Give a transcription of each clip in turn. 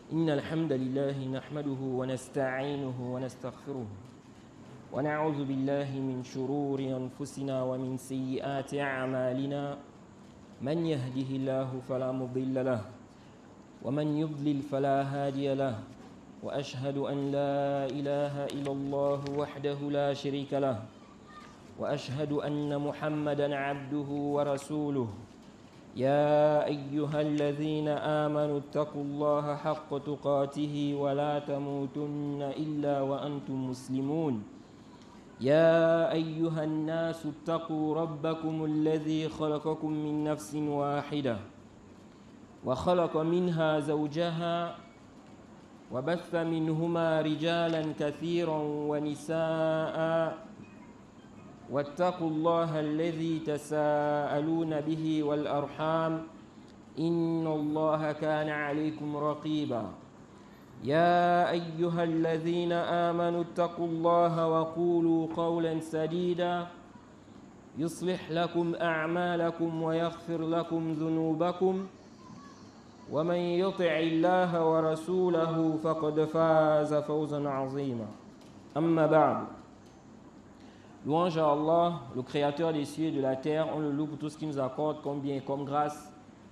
إن الحمد لله نحمده ونستعينه ونستغفره ونعوذ بالله من شرور أنفسنا ومن سيئات أعمالنا من يهده الله فلا مضل له ومن يضلل فلا هادي له وأشهد أن لا إله إلا الله وحده لا شريك له وأشهد أن محمدًا عبده ورسوله يا أيها الذين آمنوا اتقوا الله حق تقاته ولا تموتن إلا وأنتم مسلمون يا أيها الناس اتقوا ربكم الذي خلقكم من نفس واحدة وخلق منها زوجها وبث منهما رجالا كثيرا ونساء واتقوا الله الذي تساءلون به والأرحام إن الله كان عليكم رقيبا يا أيها الذين آمنوا اتقوا الله وقولوا قولا سديدا يصلح لكم أعمالكم ويغفر لكم ذنوبكم ومن يطع الله ورسوله فقد فاز فوزا عظيما أما بعد. Louange à Allah, le créateur des cieux et de la terre, on le loue pour tout ce qu'il nous accorde comme bien et comme grâce.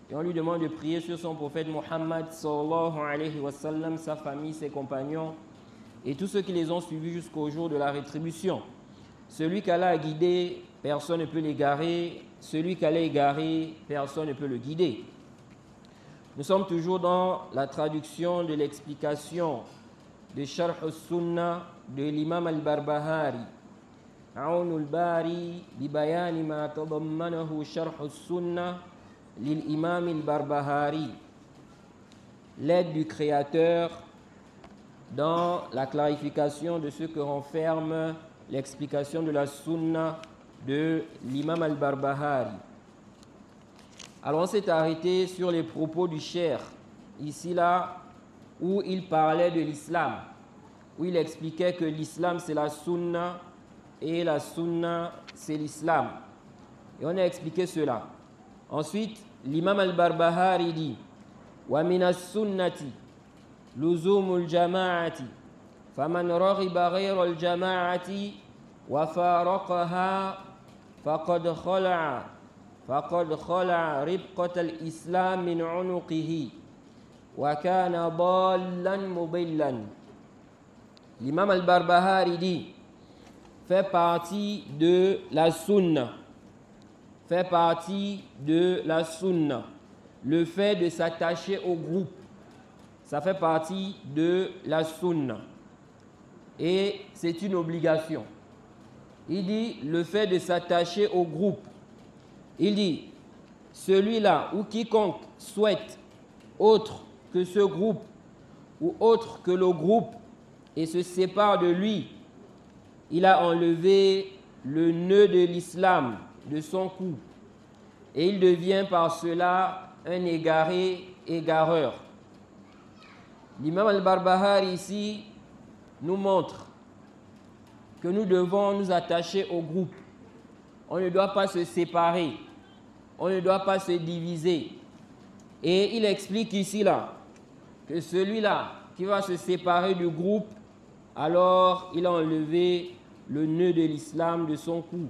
Et on lui demande de prier sur son prophète Mohammed sallallahu alayhi wa sallam, sa famille, ses compagnons et tous ceux qui les ont suivis jusqu'au jour de la rétribution. Celui qu'Allah a guidé, personne ne peut l'égarer. Celui qu'Allah a égaré, personne ne peut le guider. Nous sommes toujours dans la traduction de l'explication de Sharh al-Sunnah de l'imam al-Barbahari. عون الباري ببيان ما تضمنه شرح السنة للإمام البربهاري. L'aide du Créateur dans la clarification de ce que renferme l'explication de la Sunna de l'imam al-Barbahari. Alors on s'est arrêté sur les propos du cheikh, ici là, où il parlait de l'islam, où il expliquait que l'islam c'est la Sunna et la sunna, c'est l'islam. Et on a expliqué cela. Ensuite, l'imam al-Barbahari dit wa min as-sunnati luzumul jama'ati faman raghiba ghayra al-jama'ati wa faraqaha faqad khala'a ribqat al-islam min 'unuqihi wa kana dallan mudillan. L'imam al-Barbahari dit fait partie de la sunna. Fait partie de la sunna. Le fait de s'attacher au groupe, ça fait partie de la sunna. Et c'est une obligation. Il dit le fait de s'attacher au groupe. Il dit celui-là ou quiconque souhaite autre que ce groupe ou autre que le groupe et se sépare de lui, il a enlevé le nœud de l'islam de son cou et il devient par cela un égareur. L'imam al-Barbahari ici nous montre que nous devons nous attacher au groupe. On ne doit pas se séparer, on ne doit pas se diviser. Et il explique ici là que celui-là qui va se séparer du groupe, alors il a enlevé le nœud de l'islam de son cou.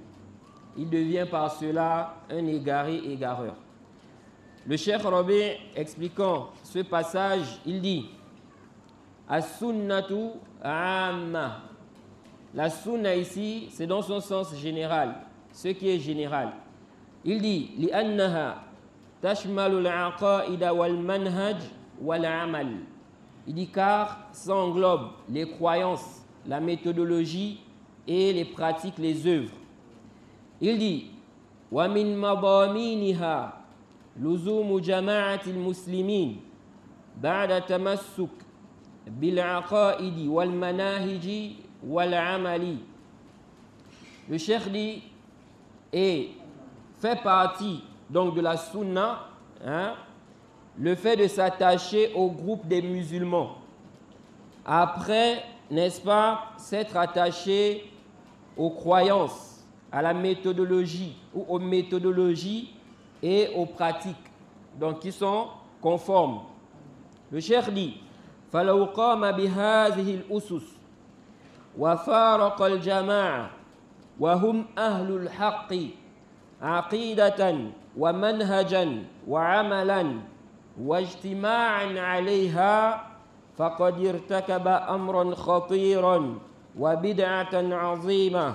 Il devient par cela un égareur. Le cheikh Rabi, expliquant ce passage, il dit As-sunnatu amma. La sunna ici, c'est dans son sens général, ce qui est général. Il dit Li'annaha tashmalu al-aqaida wal manhaj wal amal. Il dit car ça englobe les croyances, la méthodologie et les pratiques, les œuvres. Il dit wa min madaminiha luzum jama'ati al-muslimin ba'da tamassuk bil aqaidi wal manahiji wal amali. Le cheikh dit et fait partie donc de la sunna, le fait de s'attacher au groupe des musulmans après, n'est-ce pas, s'être attaché aux croyances, à la méthodologie ou aux méthodologies et aux pratiques, donc qui sont conformes. Le cheikh dit فلو قام بهذه الأسس وفارق الجماعة وهم أهل الحق عقيدة ومنهجا وعملا واجتماعا عليها فقد ارتكب أمرا خطيرا وبدعة عظيمة.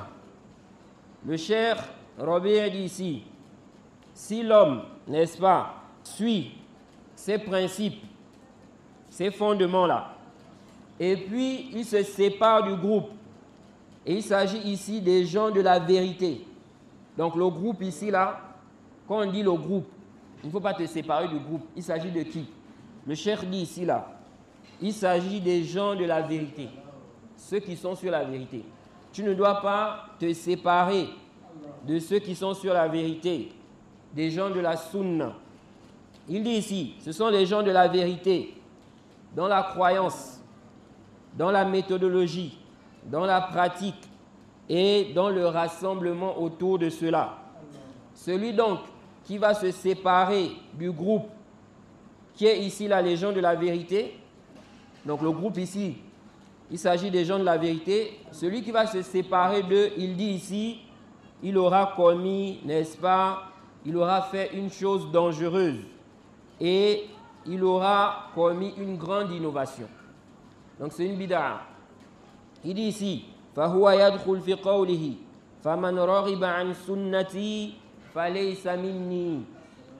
Le cheikh Rabi' dit ici, si l'homme, n'est-ce pas, suit ces principes, ces fondements-là, et puis il se sépare du groupe, et il s'agit ici des gens de la vérité. Donc le groupe ici, là, quand on dit le groupe, il ne faut pas te séparer du groupe. Il s'agit de qui? Le cheikh dit ici, là, il s'agit des gens de la vérité, ceux qui sont sur la vérité. Tu ne dois pas te séparer de ceux qui sont sur la vérité, des gens de la sunna. Il dit ici, ce sont les gens de la vérité, dans la croyance, dans la méthodologie, dans la pratique et dans le rassemblement autour de cela. Celui donc qui va se séparer du groupe qui est ici la légion de la vérité, donc le groupe ici, il s'agit des gens de la vérité, celui qui va se séparer d'eux, il dit ici, il aura commis, n'est-ce pas, il aura fait une chose dangereuse et il aura commis une grande innovation. Donc c'est une bid'a. Il dit ici, فَهُوَ يَدْخُلْ فِي قَوْلِهِ فَمَنْ رَغِبَ عَنْ سُنَّتِي فَلَيْسَ مِنِّي.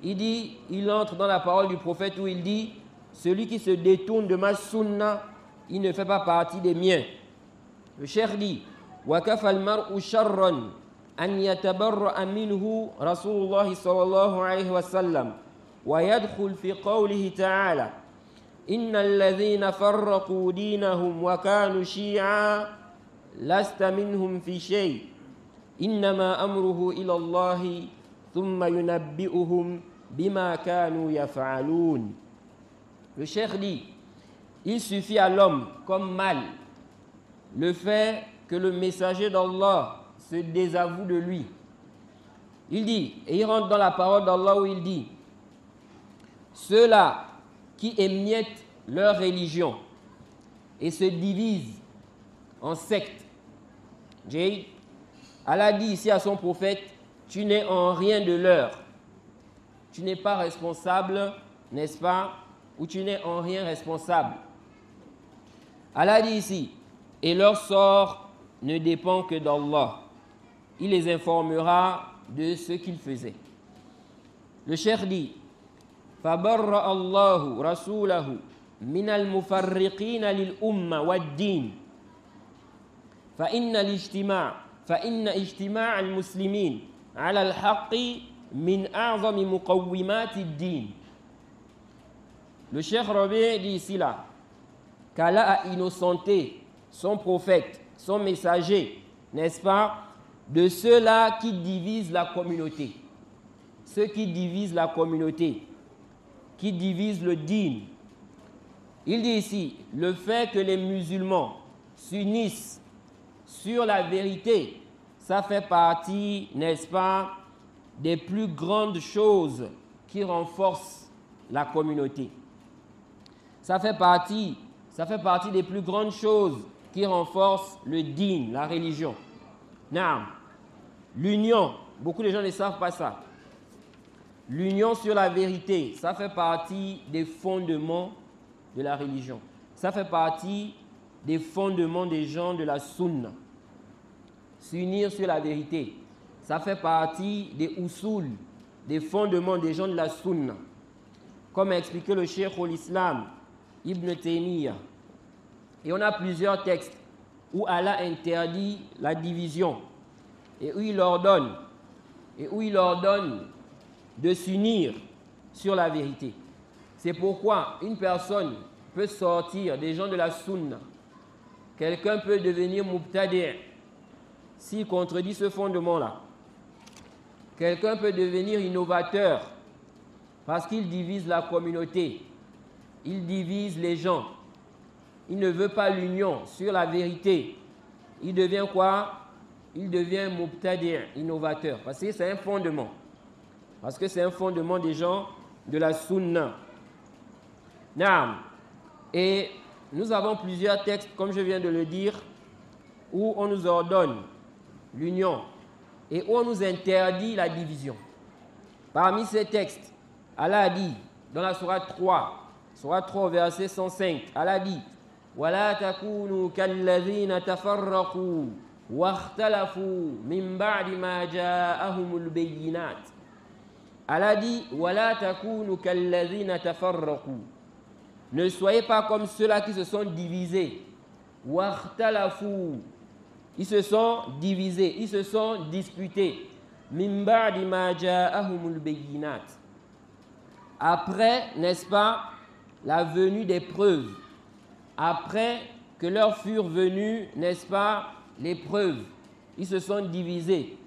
Il dit, il entre dans la parole du prophète où il dit, celui qui se détourne de ma sunna, il ne fait pas partie des miens. Le cheikh dit, وَكَفَى الْمَرْءُ شَرًّا أَنْ يَتَبَرَّأَ مِنْهُ رَسُولُ اللَّهِ صلى الله عليه وسلم ويدخل في قوله تعالى إن الذين فرقوا دينهم وكانوا شيعا لست منهم في شيء إنما أمره إلى الله ثم ينبئهم بما كانوا يفعلون. Le cheikh dit, il suffit à l'homme comme mal le fait que le messager d'Allah se désavoue de lui. Il dit, et il rentre dans la parole d'Allah où il dit, ceux-là qui émiettent leur religion et se divisent en sectes. Allah dit ici à son prophète, tu n'es en rien de leur. Tu n'es pas responsable, n'est-ce pas, ou tu n'es en rien responsable. Allah dit ici, et leur sort ne dépend que d'Allah. Il les informera de ce qu'ils faisaient. Le cheikh dit, فَبَرَّأَ اللَّهُ رَسُولَهُ مِنَ الْمُفَرِّقِينَ لِلْأُمَّةِ وَالدِّينِ فإن اجتماع المسلمين على الحق من أعظم مقومات الدين. Le cheikh Rabi' dit ici là qu'Allah a innocenté son prophète, son messager, n'est-ce pas, de ceux-là qui divisent la communauté. Ceux qui divisent la communauté, qui divisent le dîn. Il dit ici, le fait que les musulmans s'unissent sur la vérité, ça fait partie, n'est-ce pas, des plus grandes choses qui renforcent la communauté. Ça fait partie des plus grandes choses qui renforcent le dîn, la religion. Naam. L'union, beaucoup de gens ne savent pas ça. L'union sur la vérité, ça fait partie des fondements de la religion. Ça fait partie des fondements des gens de la sunna. S'unir sur la vérité, ça fait partie des usul, des fondements des gens de la sunna. Comme a expliqué le cheikh al-Islam, Ibn Taymiyyah. Et on a plusieurs textes où Allah interdit la division et où il ordonne de s'unir sur la vérité. C'est pourquoi une personne peut sortir des gens de la sunna. Quelqu'un peut devenir mubtadi' s'il contredit ce fondement-là. Quelqu'un peut devenir innovateur parce qu'il divise la communauté. Il divise les gens. Il ne veut pas l'union sur la vérité. Il devient quoi? Il devient mubtadi', innovateur. Parce que c'est un fondement. Parce que c'est un fondement des gens de la sunna. Naam. Et nous avons plusieurs textes, comme je viens de le dire, où on nous ordonne l'union et où on nous interdit la division. Parmi ces textes, Allah a dit, dans la sourate 3 verset 105, Allah dit وَلَا تَكُونُوا كَالَّذِينَ تَفَرَّقُوا وَاخْتَلَفُوا مِنْ بَعْدِ مَا جَاءَهُمُ الْبَيِّنَاتُ. Allah dit وَلَا تَكُونُوا كَالَّذِينَ تَفَرَّقُوا. Ne soyez pas comme ceux-là qui se sont divisés. وَاخْتَلَفُوا. Ils se sont divisés, ils se sont disputés. مِنْ بَعْدِ مَا جَاءَهُمُ الْبَيِّنَاتُ. Après, n'est-ce pas, la venue des preuves. Après que leur furent venues, n'est-ce pas, les preuves, ils se sont divisés.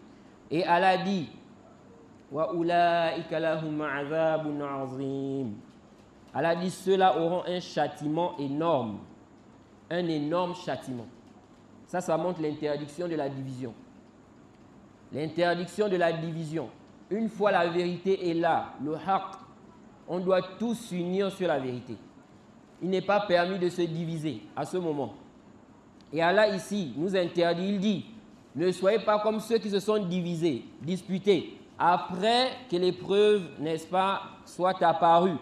Et Allah dit وَأُولَٰئِكَ لَهُمْ عَذَابٌ عَظِيمٌ. Allah dit ceux-là auront un châtiment énorme, un énorme châtiment. Ça montre l'interdiction de la division. L'interdiction de la division. Une fois la vérité est là, le haqq, on doit tous s'unir sur la vérité. Il n'est pas permis de se diviser à ce moment. Et Allah ici nous interdit, il dit, ne soyez pas comme ceux qui se sont divisés, disputés, après que les preuves, n'est-ce pas, soient apparues.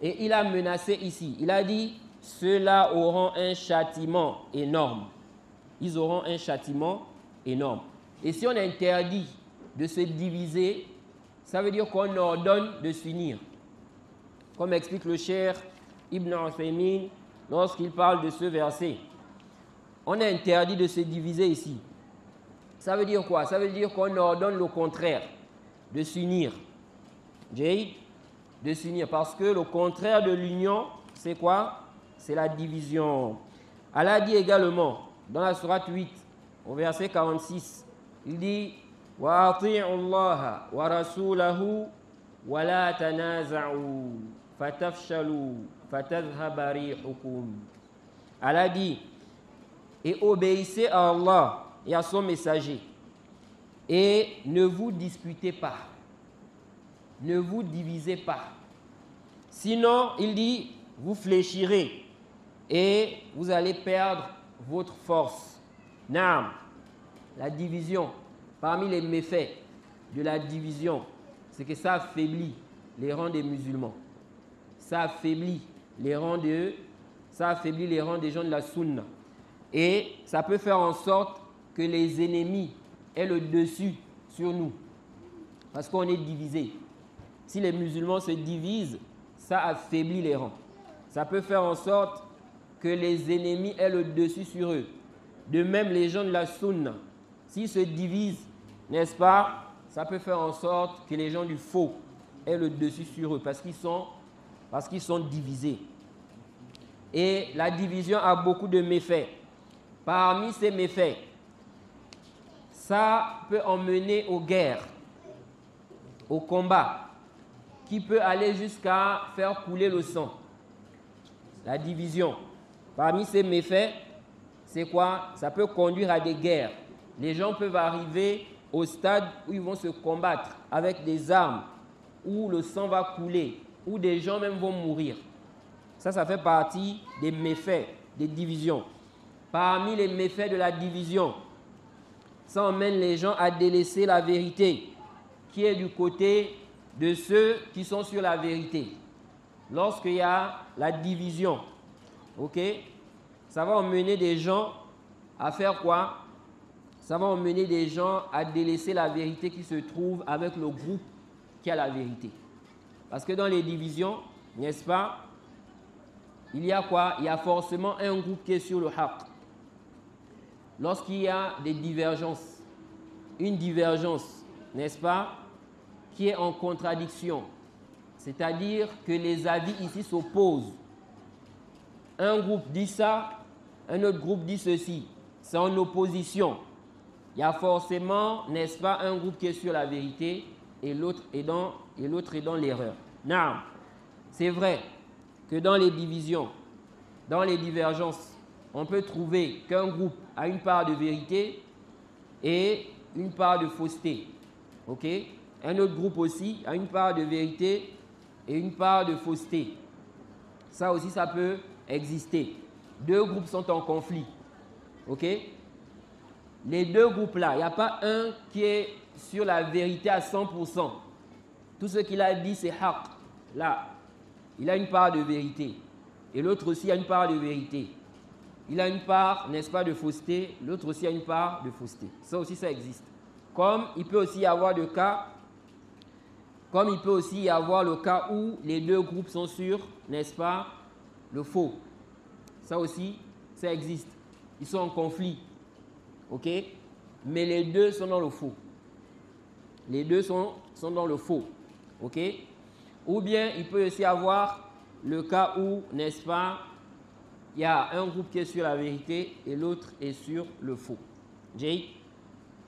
Et il a menacé ici, il a dit, ceux-là auront un châtiment énorme. Ils auront un châtiment énorme. Et si on interdit de se diviser, ça veut dire qu'on ordonne de s'unir. Comme explique le cheikh Ibn Uthaymin lorsqu'il parle de ce verset. On est interdit de se diviser ici. Ça veut dire quoi? Ça veut dire qu'on ordonne le contraire, de s'unir. De s'unir, parce que le contraire de l'union, c'est quoi? C'est la division. Allah dit également, dans la sourate 8, au verset 46, il dit « Wa ati'u Allah wa rasulahu wa la tanaza'u fatafshalu fatadhhaba rihukum » Allah dit « Et obéissez à Allah et à son messager et ne vous disputez pas, ne vous divisez pas. Sinon, il dit, vous fléchirez et vous allez perdre votre force. » Naam, la division, parmi les méfaits de la division, c'est que ça affaiblit les rangs des musulmans. Ça affaiblit les rangs des gens de la sunna. Et ça peut faire en sorte que les ennemis aient le dessus sur nous. Parce qu'on est divisés. Si les musulmans se divisent, ça affaiblit les rangs. Ça peut faire en sorte que les ennemis aient le dessus sur eux. De même, les gens de la sunna, s'ils se divisent, n'est-ce pas, ça peut faire en sorte que les gens du faux aient le dessus sur eux parce qu'ils sont divisés. Et la division a beaucoup de méfaits. Parmi ces méfaits, ça peut emmener aux guerres, au combat, qui peut aller jusqu'à faire couler le sang. La division. Parmi ces méfaits, c'est quoi? Ça peut conduire à des guerres. Les gens peuvent arriver au stade où ils vont se combattre avec des armes, où le sang va couler, où des gens même vont mourir. Ça fait partie des méfaits des divisions. Parmi les méfaits de la division, ça emmène les gens à délaisser la vérité, qui est du côté de ceux qui sont sur la vérité. Lorsqu'il y a la division, ok, ça va emmener des gens à faire quoi? Ça va emmener des gens à délaisser la vérité qui se trouve avec le groupe qui a la vérité. Parce que dans les divisions, n'est-ce pas, il y a quoi? Il y a forcément un groupe qui est sur le haqq. Lorsqu'il y a des divergences, une divergence, n'est-ce pas, qui est en contradiction, c'est-à-dire que les avis ici s'opposent. Un groupe dit ça, un autre groupe dit ceci, c'est en opposition. Il y a forcément, n'est-ce pas, un groupe qui est sur la vérité et l'autre est dans l'erreur. Non, c'est vrai que dans les divisions, dans les divergences, on peut trouver qu'un groupe a une part de vérité et une part de fausseté. Ok? Un autre groupe aussi a une part de vérité et une part de fausseté. Ça aussi, ça peut exister. deux groupes sont en conflit. Ok? Les deux groupes-là, il n'y a pas un qui est sur la vérité à 100%. Tout ce qu'il a dit, c'est haq. Là, il a une part de vérité. Et l'autre aussi a une part de vérité. Il a une part, n'est-ce pas, de fausseté. L'autre aussi a une part de fausseté. Ça aussi, ça existe. Comme il peut aussi y avoir le cas où les deux groupes sont sur, n'est-ce pas, le faux. Ça aussi, ça existe. Ils sont en conflit. Ok? Mais les deux sont dans le faux. Les deux sont dans le faux. Ok? Ou bien il peut aussi avoir le cas où, n'est-ce pas, il y a un groupe qui est sur la vérité et l'autre est sur le faux. Jay?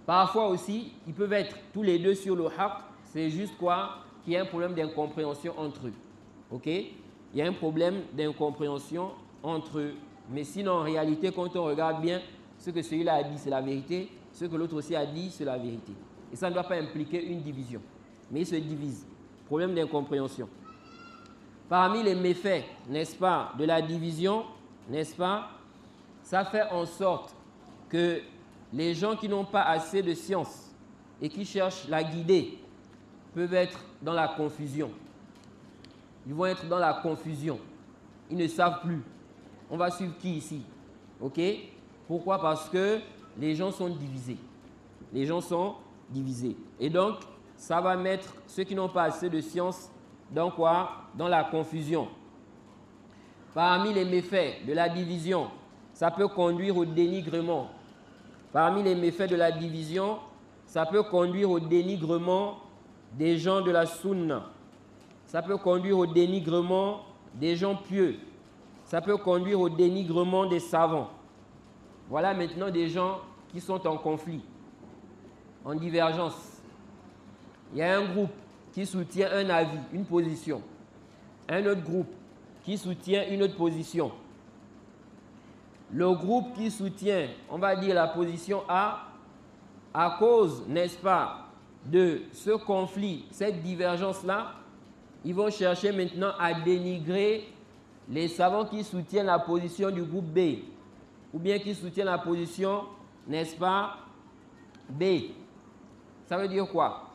Parfois aussi, ils peuvent être tous les deux sur le haq. C'est juste quoi? Qu'il y a un problème d'incompréhension entre eux. Ok? Il y a un problème d'incompréhension entre eux. Mais sinon, en réalité, quand on regarde bien, ce que celui-là a dit, c'est la vérité. Ce que l'autre aussi a dit, c'est la vérité. Et ça ne doit pas impliquer une division. Mais ils se divisent. Problème d'incompréhension. Parmi les méfaits, n'est-ce pas, de la division, n'est-ce pas, ça fait en sorte que les gens qui n'ont pas assez de science et qui cherchent la guider peuvent être dans la confusion. Ils vont être dans la confusion. Ils ne savent plus. On va suivre qui ici? Ok? Pourquoi? Parce que les gens sont divisés. Les gens sont divisés. Et donc, ça va mettre ceux qui n'ont pas assez de science dans quoi? Dans la confusion. Parmi les méfaits de la division, ça peut conduire au dénigrement. Parmi les méfaits de la division, ça peut conduire au dénigrement des gens de la sunna. Ça peut conduire au dénigrement des gens pieux. Ça peut conduire au dénigrement des savants. Voilà maintenant des gens qui sont en conflit, en divergence. Il y a un groupe qui soutient un avis, une position. Un autre groupe qui soutient une autre position. Le groupe qui soutient, on va dire la position A, à cause, n'est-ce pas, de ce conflit, cette divergence-là, ils vont chercher maintenant à dénigrer les savants qui soutiennent la position du groupe B, ou bien qui soutiennent la position, n'est-ce pas, B. Ça veut dire quoi?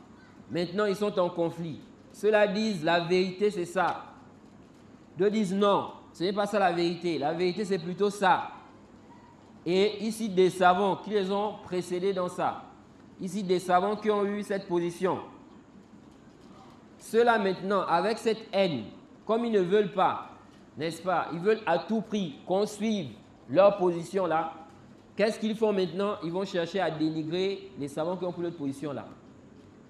Maintenant, ils sont en conflit. Ceux-là disent la vérité, c'est ça. D'autres disent non, ce n'est pas ça la vérité. La vérité, c'est plutôt ça. Et ici, des savants qui les ont précédés dans ça. Ici, des savants qui ont eu cette position. Ceux-là maintenant, avec cette haine, comme ils ne veulent pas, n'est-ce pas, ils veulent à tout prix qu'on suive leur position là, qu'est-ce qu'ils font maintenant? Ils vont chercher à dénigrer les savants qui ont pris notre position là,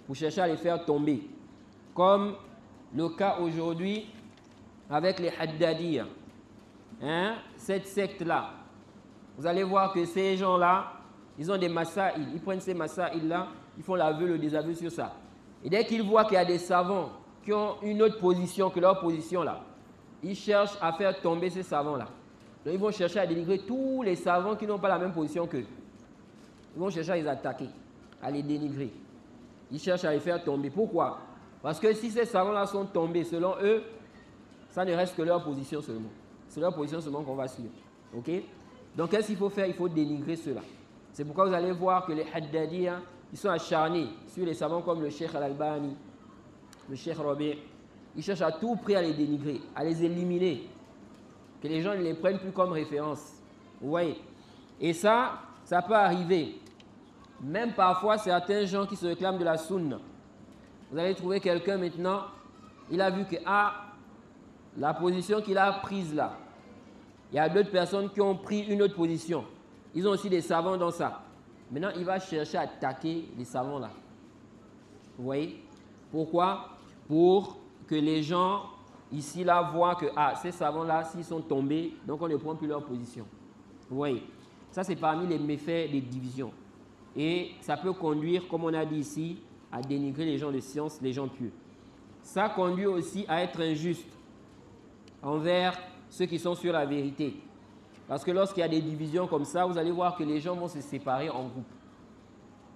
pour chercher à les faire tomber. Comme le cas aujourd'hui avec les Haddadiyya, hein, cette secte-là. Vous allez voir que ces gens-là, ils ont des masaïl, ils prennent ces masaïl-là, ils font l'aveu, le désaveu sur ça. Et dès qu'ils voient qu'il y a des savants qui ont une autre position que leur position-là, ils cherchent à faire tomber ces savants-là. Donc ils vont chercher à dénigrer tous les savants qui n'ont pas la même position qu'eux. Ils vont chercher à les attaquer, à les dénigrer. Ils cherchent à les faire tomber. Pourquoi? Parce que si ces savants-là sont tombés, selon eux, ça ne reste que leur position seulement. C'est leur position seulement qu'on va suivre. Ok? Donc qu'est-ce qu'il faut faire? Il faut dénigrer cela. C'est pourquoi vous allez voir que les Haddadiyya, ils sont acharnés sur les savants comme le Cheikh Al-Albani, le Cheikh Rabi'. Ils cherchent à tout prix à les dénigrer, à les éliminer. Que les gens ne les prennent plus comme référence. Vous voyez? Et ça peut arriver. Même parfois, certains gens qui se réclament de la sunna. Vous allez trouver quelqu'un maintenant, il a vu que la position qu'il a prise là, il y a d'autres personnes qui ont pris une autre position. Ils ont aussi des savants dans ça. Maintenant, il va chercher à attaquer les savants là. Vous voyez? Pourquoi? Pour que les gens ici là voient que ces savants là, s'ils sont tombés, donc on ne prend plus leur position. Vous voyez? Ça, c'est parmi les méfaits des divisions. Et ça peut conduire, comme on a dit ici, à dénigrer les gens de science, les gens pieux. Ça conduit aussi à être injuste envers ceux qui sont sur la vérité. Parce que lorsqu'il y a des divisions comme ça, vous allez voir que les gens vont se séparer en groupes.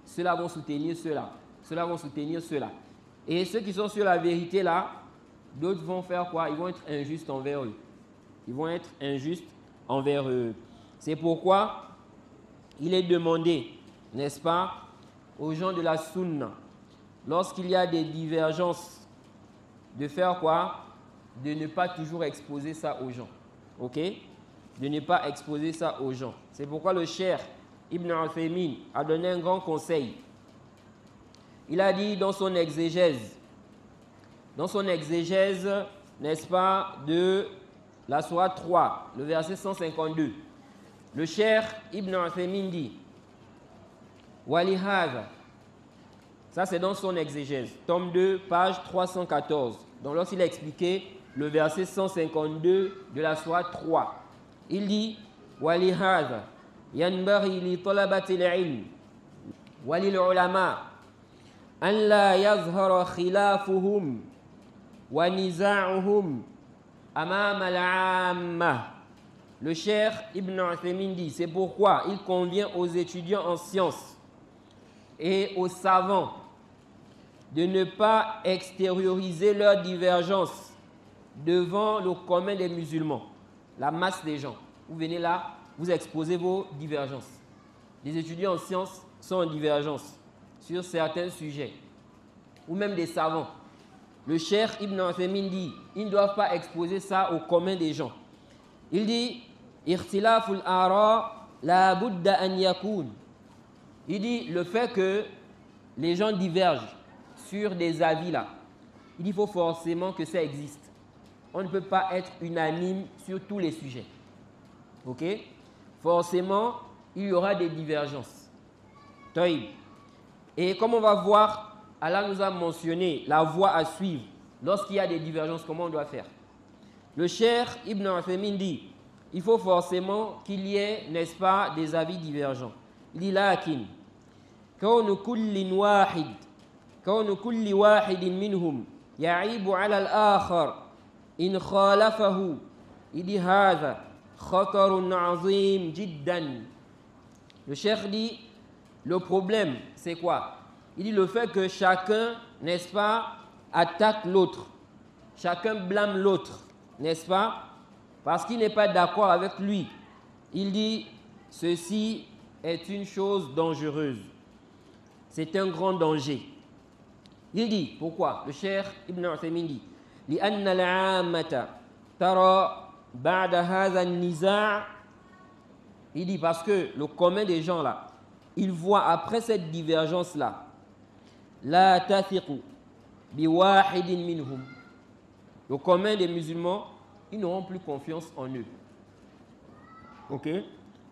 Ceux-là vont soutenir ceux-là. Ceux-là vont soutenir ceux-là. Et ceux qui sont sur la vérité là, d'autres vont faire quoi? Ils vont être injustes envers eux. Ils vont être injustes envers eux. C'est pourquoi il est demandé, n'est-ce pas, aux gens de la sunna, lorsqu'il y a des divergences, de faire quoi? De ne pas toujours exposer ça aux gens. Ok? De ne pas exposer ça aux gens. C'est pourquoi le Cheikh Ibn Uthaymin a donné un grand conseil. Il a dit dans son exégèse, n'est-ce pas, de la sourate 3, le verset 152, le Cheikh Ibn Uthaymin dit Walihadha, ça c'est dans son exégèse, tome 2, page 314. Donc lorsqu'il a expliqué le verset 152 de la sourate 3, il dit Walihadha yanbaghi li talabati al-ilm wa lil ulama an la yazhara khilafuhum wa niza'uhum amam al-'amma. Le Cheikh Ibn Uthaymin dit, c'est pourquoi il convient aux étudiants en sciences et aux savants de ne pas extérioriser leurs divergences devant le commun des musulmans, la masse des gens. Vous venez là, vous exposez vos divergences. Les étudiants en sciences sont en divergence sur certains sujets, ou même des savants. Le Cheikh Ibn Uthaymin dit, ils ne doivent pas exposer ça au commun des gens. Il dit, ikhtilaful ara la budda an yakun. Il dit, le fait que les gens divergent sur des avis là, il dit, il faut forcément que ça existe. On ne peut pas être unanime sur tous les sujets. Ok? Forcément, il y aura des divergences. Taïb. Et comme on va voir, Allah nous a mentionné la voie à suivre. Lorsqu'il y a des divergences, comment on doit faire? Le Cheikh Ibn Uthaymin dit, il faut forcément qu'il y ait, n'est-ce pas, des avis divergents. Il dit, lakin, كون كل واحد منهم يعيب على الآخر إن خالفه إذ هذا خطر عظيم جدا. Le cheikh dit, le problème, c'est quoi? Il dit le fait que chacun, n'est-ce pas, attaque l'autre. Chacun blâme l'autre, n'est-ce pas? Parce qu'il n'est pas d'accord avec lui. Il dit, ceci est une chose dangereuse. C'est un grand danger. Il dit, pourquoi? Le Cheikh Ibn Uthaymin dit, لأن العامة ترى بعد هذا النزاع. Il dit parce que le commun des gens là, ils voient après cette divergence là, لا تثق بواحد منهم. Le commun des musulmans, ils n'auront plus confiance en eux. Ok?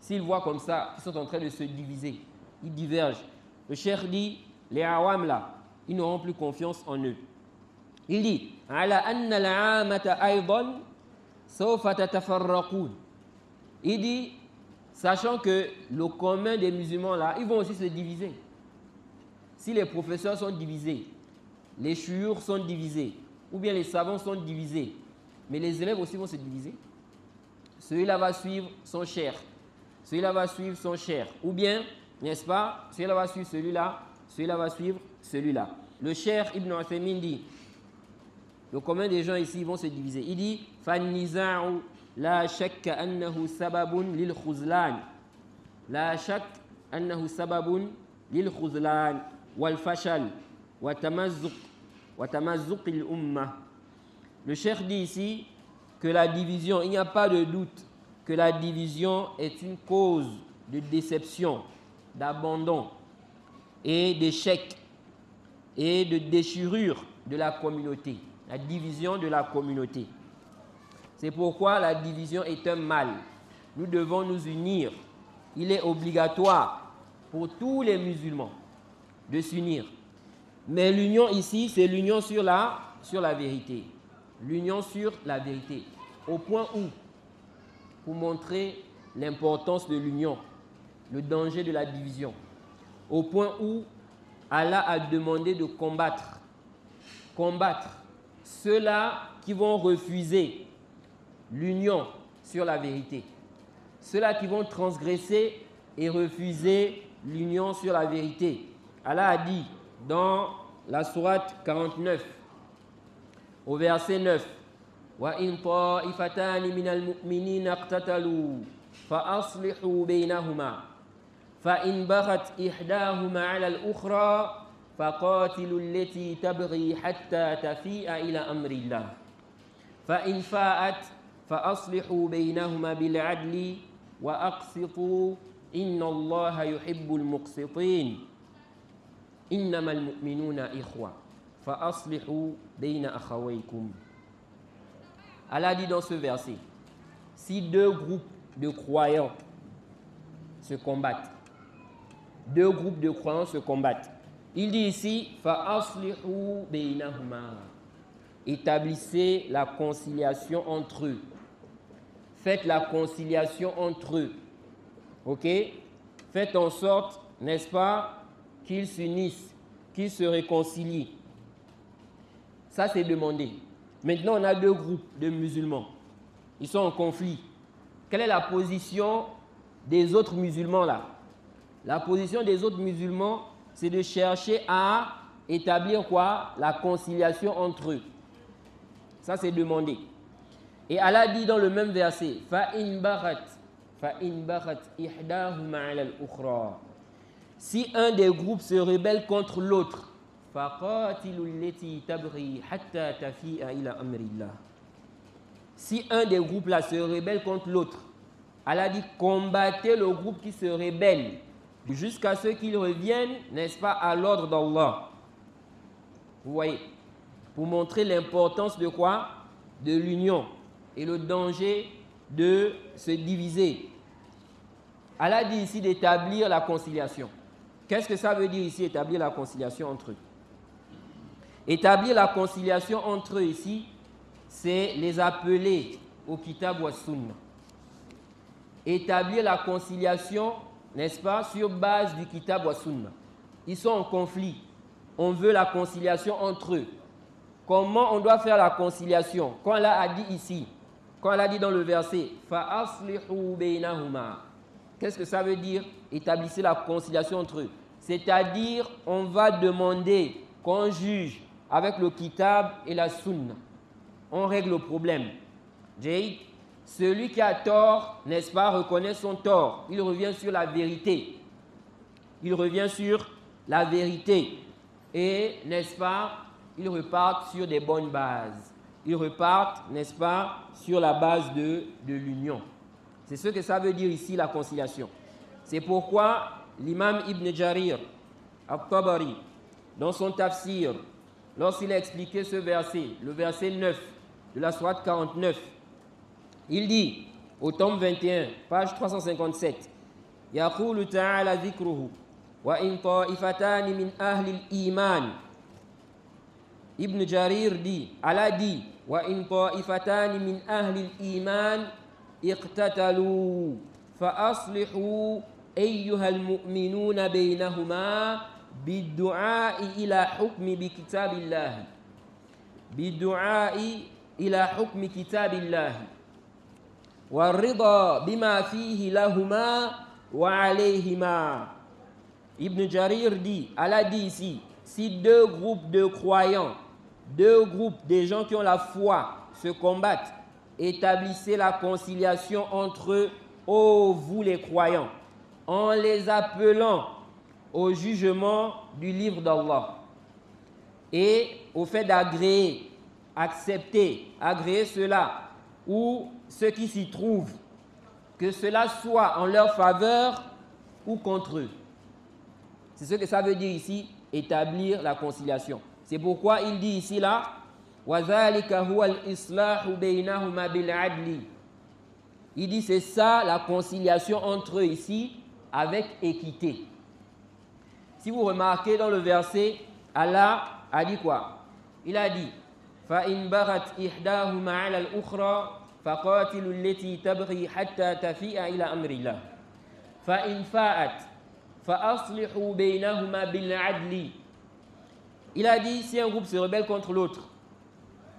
S'ils voient comme ça, ils sont en train de se diviser, ils divergent. Le cheikh dit, les awam là, ils n'auront plus confiance en eux. Il dit, ala anna al-'amata aydan sawfa tatafarraqun. Il dit, sachant que le commun des musulmans là, ils vont aussi se diviser. Si les professeurs sont divisés, les chouyours sont divisés, ou bien les savants sont divisés, mais les élèves aussi vont se diviser. Celui-là va suivre son cheikh, celui-là va suivre son cheikh, ou bien, n'est-ce pas, celui-là va suivre celui-là, celui-là va suivre celui-là. Le cheikh Ibn Uthaymin dit, le commun des gens ici vont se diviser. Il dit, فَالنِّزَاعُ لَا شَكَّ أَنَّهُ سَبَبٌ لِلْخُزْلَانِ لَا شَكَّ أَنَّهُ سَبَبٌ لِلْخُزْلَانِ وَالْفَشَلِ وَتَمَزُّقِ الْأُمَّةِ. Le cheikh dit ici que la division, il n'y a pas de doute que la division est une cause de déception, d'abandon et d'échec et de déchirure de la communauté. La division de la communauté. C'est pourquoi la division est un mal. Nous devons nous unir. Il est obligatoire pour tous les musulmans de s'unir. Mais l'union ici, c'est l'union sur la vérité. L'union sur la vérité. Au point où, pour montrer l'importance de l'union, le danger de la division, au point où Allah a demandé de combattre ceux-là qui vont refuser l'union sur la vérité, ceux-là qui vont transgresser et refuser l'union sur la vérité. Allah a dit dans la sourate 49, au verset 9, وإن طائفتان من المؤمنين اقتتلوا فأصلحوا بينهما فإن بغت إحداهما على الأخرى فقاتلوا التي تبغي حتى تفيء إلى أمر الله فإن فاءت فأصلحوا بينهما بالعدل وأقسطوا إن الله يحب المقسطين إنما المؤمنون إخوة فأصلحوا بين أخويكم. Allah dit dans ce verset, si deux groupes de croyants se combattent, deux groupes de croyants se combattent, il dit ici, فَأَصْلِحُوا بَيْنَهُمَا, établissez la conciliation entre eux. Faites la conciliation entre eux. Ok? Faites en sorte, n'est-ce pas, qu'ils s'unissent, qu'ils se réconcilient. Ça, c'est demandé. Maintenant, on a deux groupes de musulmans. Ils sont en conflit. Quelle est la position des autres musulmans là? La position des autres musulmans, c'est de chercher à établir quoi? La conciliation entre eux. Ça, c'est demandé. Et Allah dit dans le même verset, فَإِنْ بَغَتْ إِحْدَاهُمَا عَلَى الْأُخْرَى. Si un des groupes se rebelle contre l'autre, فَقَاتِلُوا الَّتِي تَبْغِي حَتَّى تَفِيءَ إِلَى أَمْرِ اللَّهِ. Si un des groupes là se rebelle contre l'autre, Allah dit combattez le groupe qui se rebelle jusqu'à ce qu'ils reviennent, n'est-ce pas, à l'ordre d'Allah. Vous voyez, pour montrer l'importance de quoi? De l'union et le danger de se diviser. Allah dit ici d'établir la conciliation. Qu'est-ce que ça veut dire ici, établir la conciliation entre eux? Établir la conciliation entre eux ici, c'est les appeler au kitab wa sunna. Établir la conciliation, n'est-ce pas, sur base du kitab wa sunna. Ils sont en conflit. On veut la conciliation entre eux. Comment on doit faire la conciliation? Quand Allah a dit ici, quand Allah a dit dans le verset, فَأَصْلِحُوا بَيْنَهُمَا, qu'est-ce que ça veut dire? Établissez la conciliation entre eux. C'est-à-dire, on va demander qu'on juge avec le kitab et la sunna. On règle le problème. Jay, celui qui a tort, n'est-ce pas, reconnaît son tort. Il revient sur la vérité. Il revient sur la vérité. Et, n'est-ce pas, ils repartent sur des bonnes bases. Ils repartent, n'est-ce pas, sur la base de l'union. C'est ce que ça veut dire ici, la conciliation. C'est pourquoi l'imam Ibn Jarir al-Tabari, dans son tafsir, lorsqu'il a expliqué ce verset, le verset 9 de la sourate 49, il dit, au tome 21, page 357, يقول تعالى ذكره وإن طائفتان من أهل الإيمان. Ibn Jarir dit, Allah dit, وإن طائفتان من أهل الإيمان اقتتلوا فأصلحوا أيها المؤمنون بينهما بالدعاء إلى حكم بكتاب الله بالدعاء إلى حكم كتاب الله والرضا بما فيه لهما وعليهما. Ibn Jarir dit, Allah dit ici, si deux groupes de croyants, deux groupes de gens qui ont la foi se combattent, établissez la conciliation entre eux, ô vous les croyants, en les appelant au jugement du livre d'Allah et au fait d'agréer, accepter, agréer cela ou ceux qui s'y trouvent, que cela soit en leur faveur ou contre eux. C'est ce que ça veut dire ici, établir la conciliation. C'est pourquoi il dit ici là, وَذَلِكَ هُوَ الْإِصْلَاحُ بَيْنَهُمَا بِالْعَدْلِ. Il dit c'est ça la conciliation entre eux ici avec équité. Si vous remarquez dans le verset, Allah a dit quoi? Il a dit فَإِنْ بَغَتْ إِحْدَاهُمَا عَلَى الْأُخْرَى فَقَاتِلُوا الَّتِي تَبْغِي حَتَّى تَفِيءَ إِلَى أَمْرِ اللَّهِ فَإِنْ فَاءَتْ فَأَصْلِحُوا بَيْنَهُمَا بِالْعَدْلِ. Il a dit si un groupe se rebelle contre l'autre,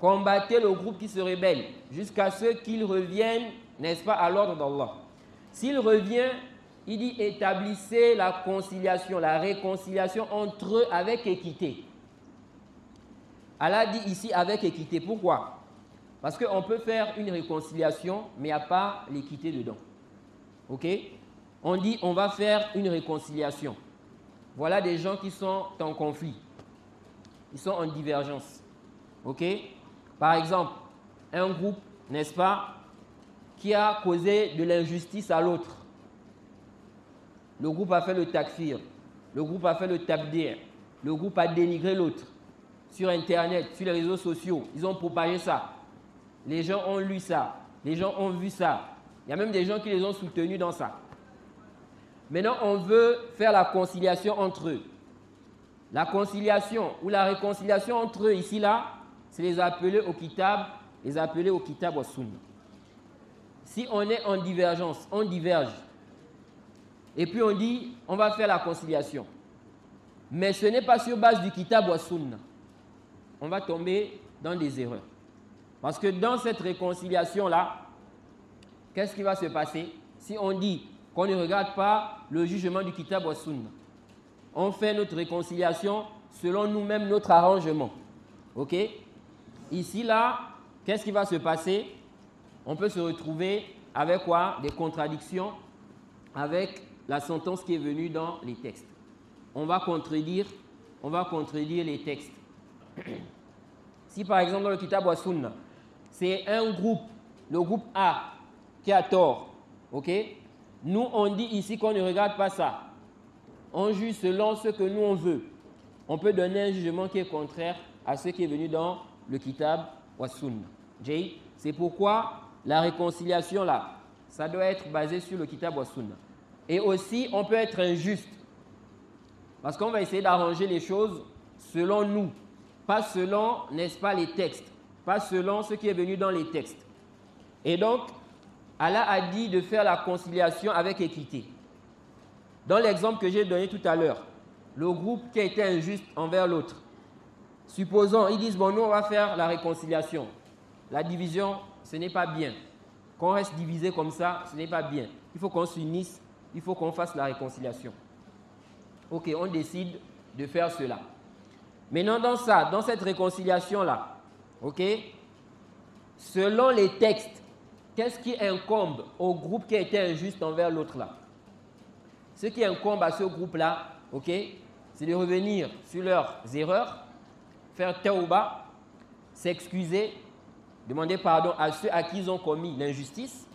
combattez le groupe qui se rebelle jusqu'à ce qu'il revienne, n'est-ce pas, à l'ordre d'Allah. S'il revient, il dit établissez la conciliation, la réconciliation entre eux avec équité. Allah dit ici avec équité. Pourquoi? Parce qu'on peut faire une réconciliation, mais il n'y a pas l'équité dedans. Ok? On dit on va faire une réconciliation. Voilà des gens qui sont en conflit. Ils sont en divergence. Ok? Par exemple, un groupe, n'est-ce pas, qui a causé de l'injustice à l'autre. Le groupe a fait le takfir. Le groupe a fait le tabdir. Le groupe a dénigré l'autre. Sur Internet, sur les réseaux sociaux, ils ont propagé ça. Les gens ont lu ça. Les gens ont vu ça. Il y a même des gens qui les ont soutenus dans ça. Maintenant, on veut faire la conciliation entre eux. La conciliation ou la réconciliation entre eux, ici, là, c'est les appeler au kitab, wa sunna. Si on est en divergence, on diverge. Et puis on dit, on va faire la conciliation. Mais ce n'est pas sur base du kitab wa sunna. On va tomber dans des erreurs. Parce que dans cette réconciliation-là, qu'est-ce qui va se passer si on dit qu'on ne regarde pas le jugement du kitab wa sunna? On fait notre réconciliation selon nous-mêmes, notre arrangement. Ok? Ici, là, qu'est-ce qui va se passer? On peut se retrouver avec quoi? Des contradictions avec la sentence qui est venue dans les textes. On va contredire les textes. Si par exemple dans le kitab wa sunna, c'est un groupe, le groupe A, qui a tort, ok? Nous, on dit ici qu'on ne regarde pas ça. On juge selon ce que nous, on veut. On peut donner un jugement qui est contraire à ce qui est venu dans le kitab wa sunna. C'est pourquoi la réconciliation, là, ça doit être basé sur le kitab wa sunna. Et aussi, on peut être injuste. Parce qu'on va essayer d'arranger les choses selon nous. Pas selon, n'est-ce pas, les textes. Pas selon ce qui est venu dans les textes. Et donc, Allah a dit de faire la conciliation avec équité. Dans l'exemple que j'ai donné tout à l'heure, le groupe qui a été injuste envers l'autre, supposons, ils disent, bon, nous, on va faire la réconciliation. La division, ce n'est pas bien. Qu'on reste divisé comme ça, ce n'est pas bien. Il faut qu'on s'unisse, il faut qu'on fasse la réconciliation. Ok, on décide de faire cela. Maintenant, dans cette réconciliation-là, ok, selon les textes, qu'est-ce qui incombe au groupe qui a été injuste envers l'autre là? Ce qui incombe à ce groupe-là, ok, c'est de revenir sur leurs erreurs, faire tawba, s'excuser, demander pardon à ceux à qui ils ont commis l'injustice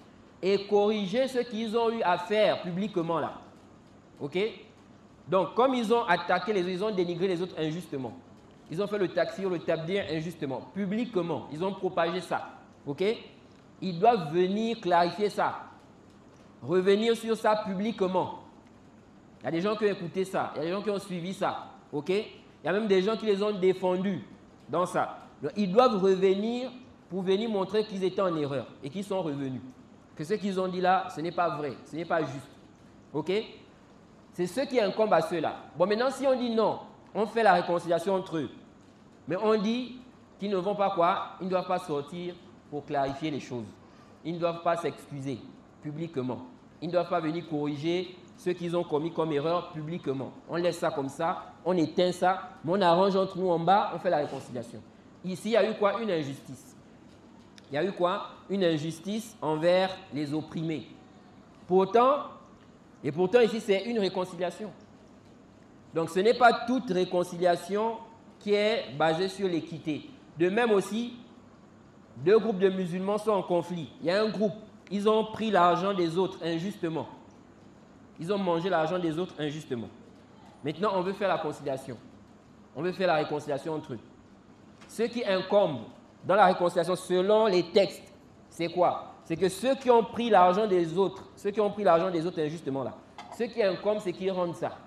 et corriger ce qu'ils ont eu à faire publiquement là. Ok? Donc, comme ils ont attaqué les autres, ils ont dénigré les autres injustement. Ils ont fait le takfir, le tabdir injustement, publiquement. Ils ont propagé ça. Ok? Ils doivent venir clarifier ça. Revenir sur ça publiquement. Il y a des gens qui ont écouté ça. Il y a des gens qui ont suivi ça. Ok? Il y a même des gens qui les ont défendus dans ça. Donc, ils doivent revenir pour venir montrer qu'ils étaient en erreur et qu'ils sont revenus. Que ce qu'ils ont dit là, ce n'est pas vrai, ce n'est pas juste. Ok? C'est ce qui incombe à ceux-là. Bon, maintenant, si on dit non, on fait la réconciliation entre eux. Mais on dit qu'ils ne vont pas quoi? Ils ne doivent pas sortir pour clarifier les choses. Ils ne doivent pas s'excuser publiquement. Ils ne doivent pas venir corriger ce qu'ils ont commis comme erreur publiquement. On laisse ça comme ça, on éteint ça, mais on arrange entre nous en bas, on fait la réconciliation. Ici, il y a eu quoi? Une injustice. Il y a eu quoi? Une injustice envers les opprimés. Pourtant ici, c'est une réconciliation. Donc, ce n'est pas toute réconciliation qui est basée sur l'équité. De même aussi, deux groupes de musulmans sont en conflit. Il y a un groupe, ils ont pris l'argent des autres injustement. Ils ont mangé l'argent des autres injustement. Maintenant, on veut faire la conciliation. On veut faire la réconciliation entre eux. Ce qui incombe dans la réconciliation, selon les textes, c'est quoi? C'est que ceux qui ont pris l'argent des autres, injustement là, ce qui incombe, c'est qu'ils rendent ça.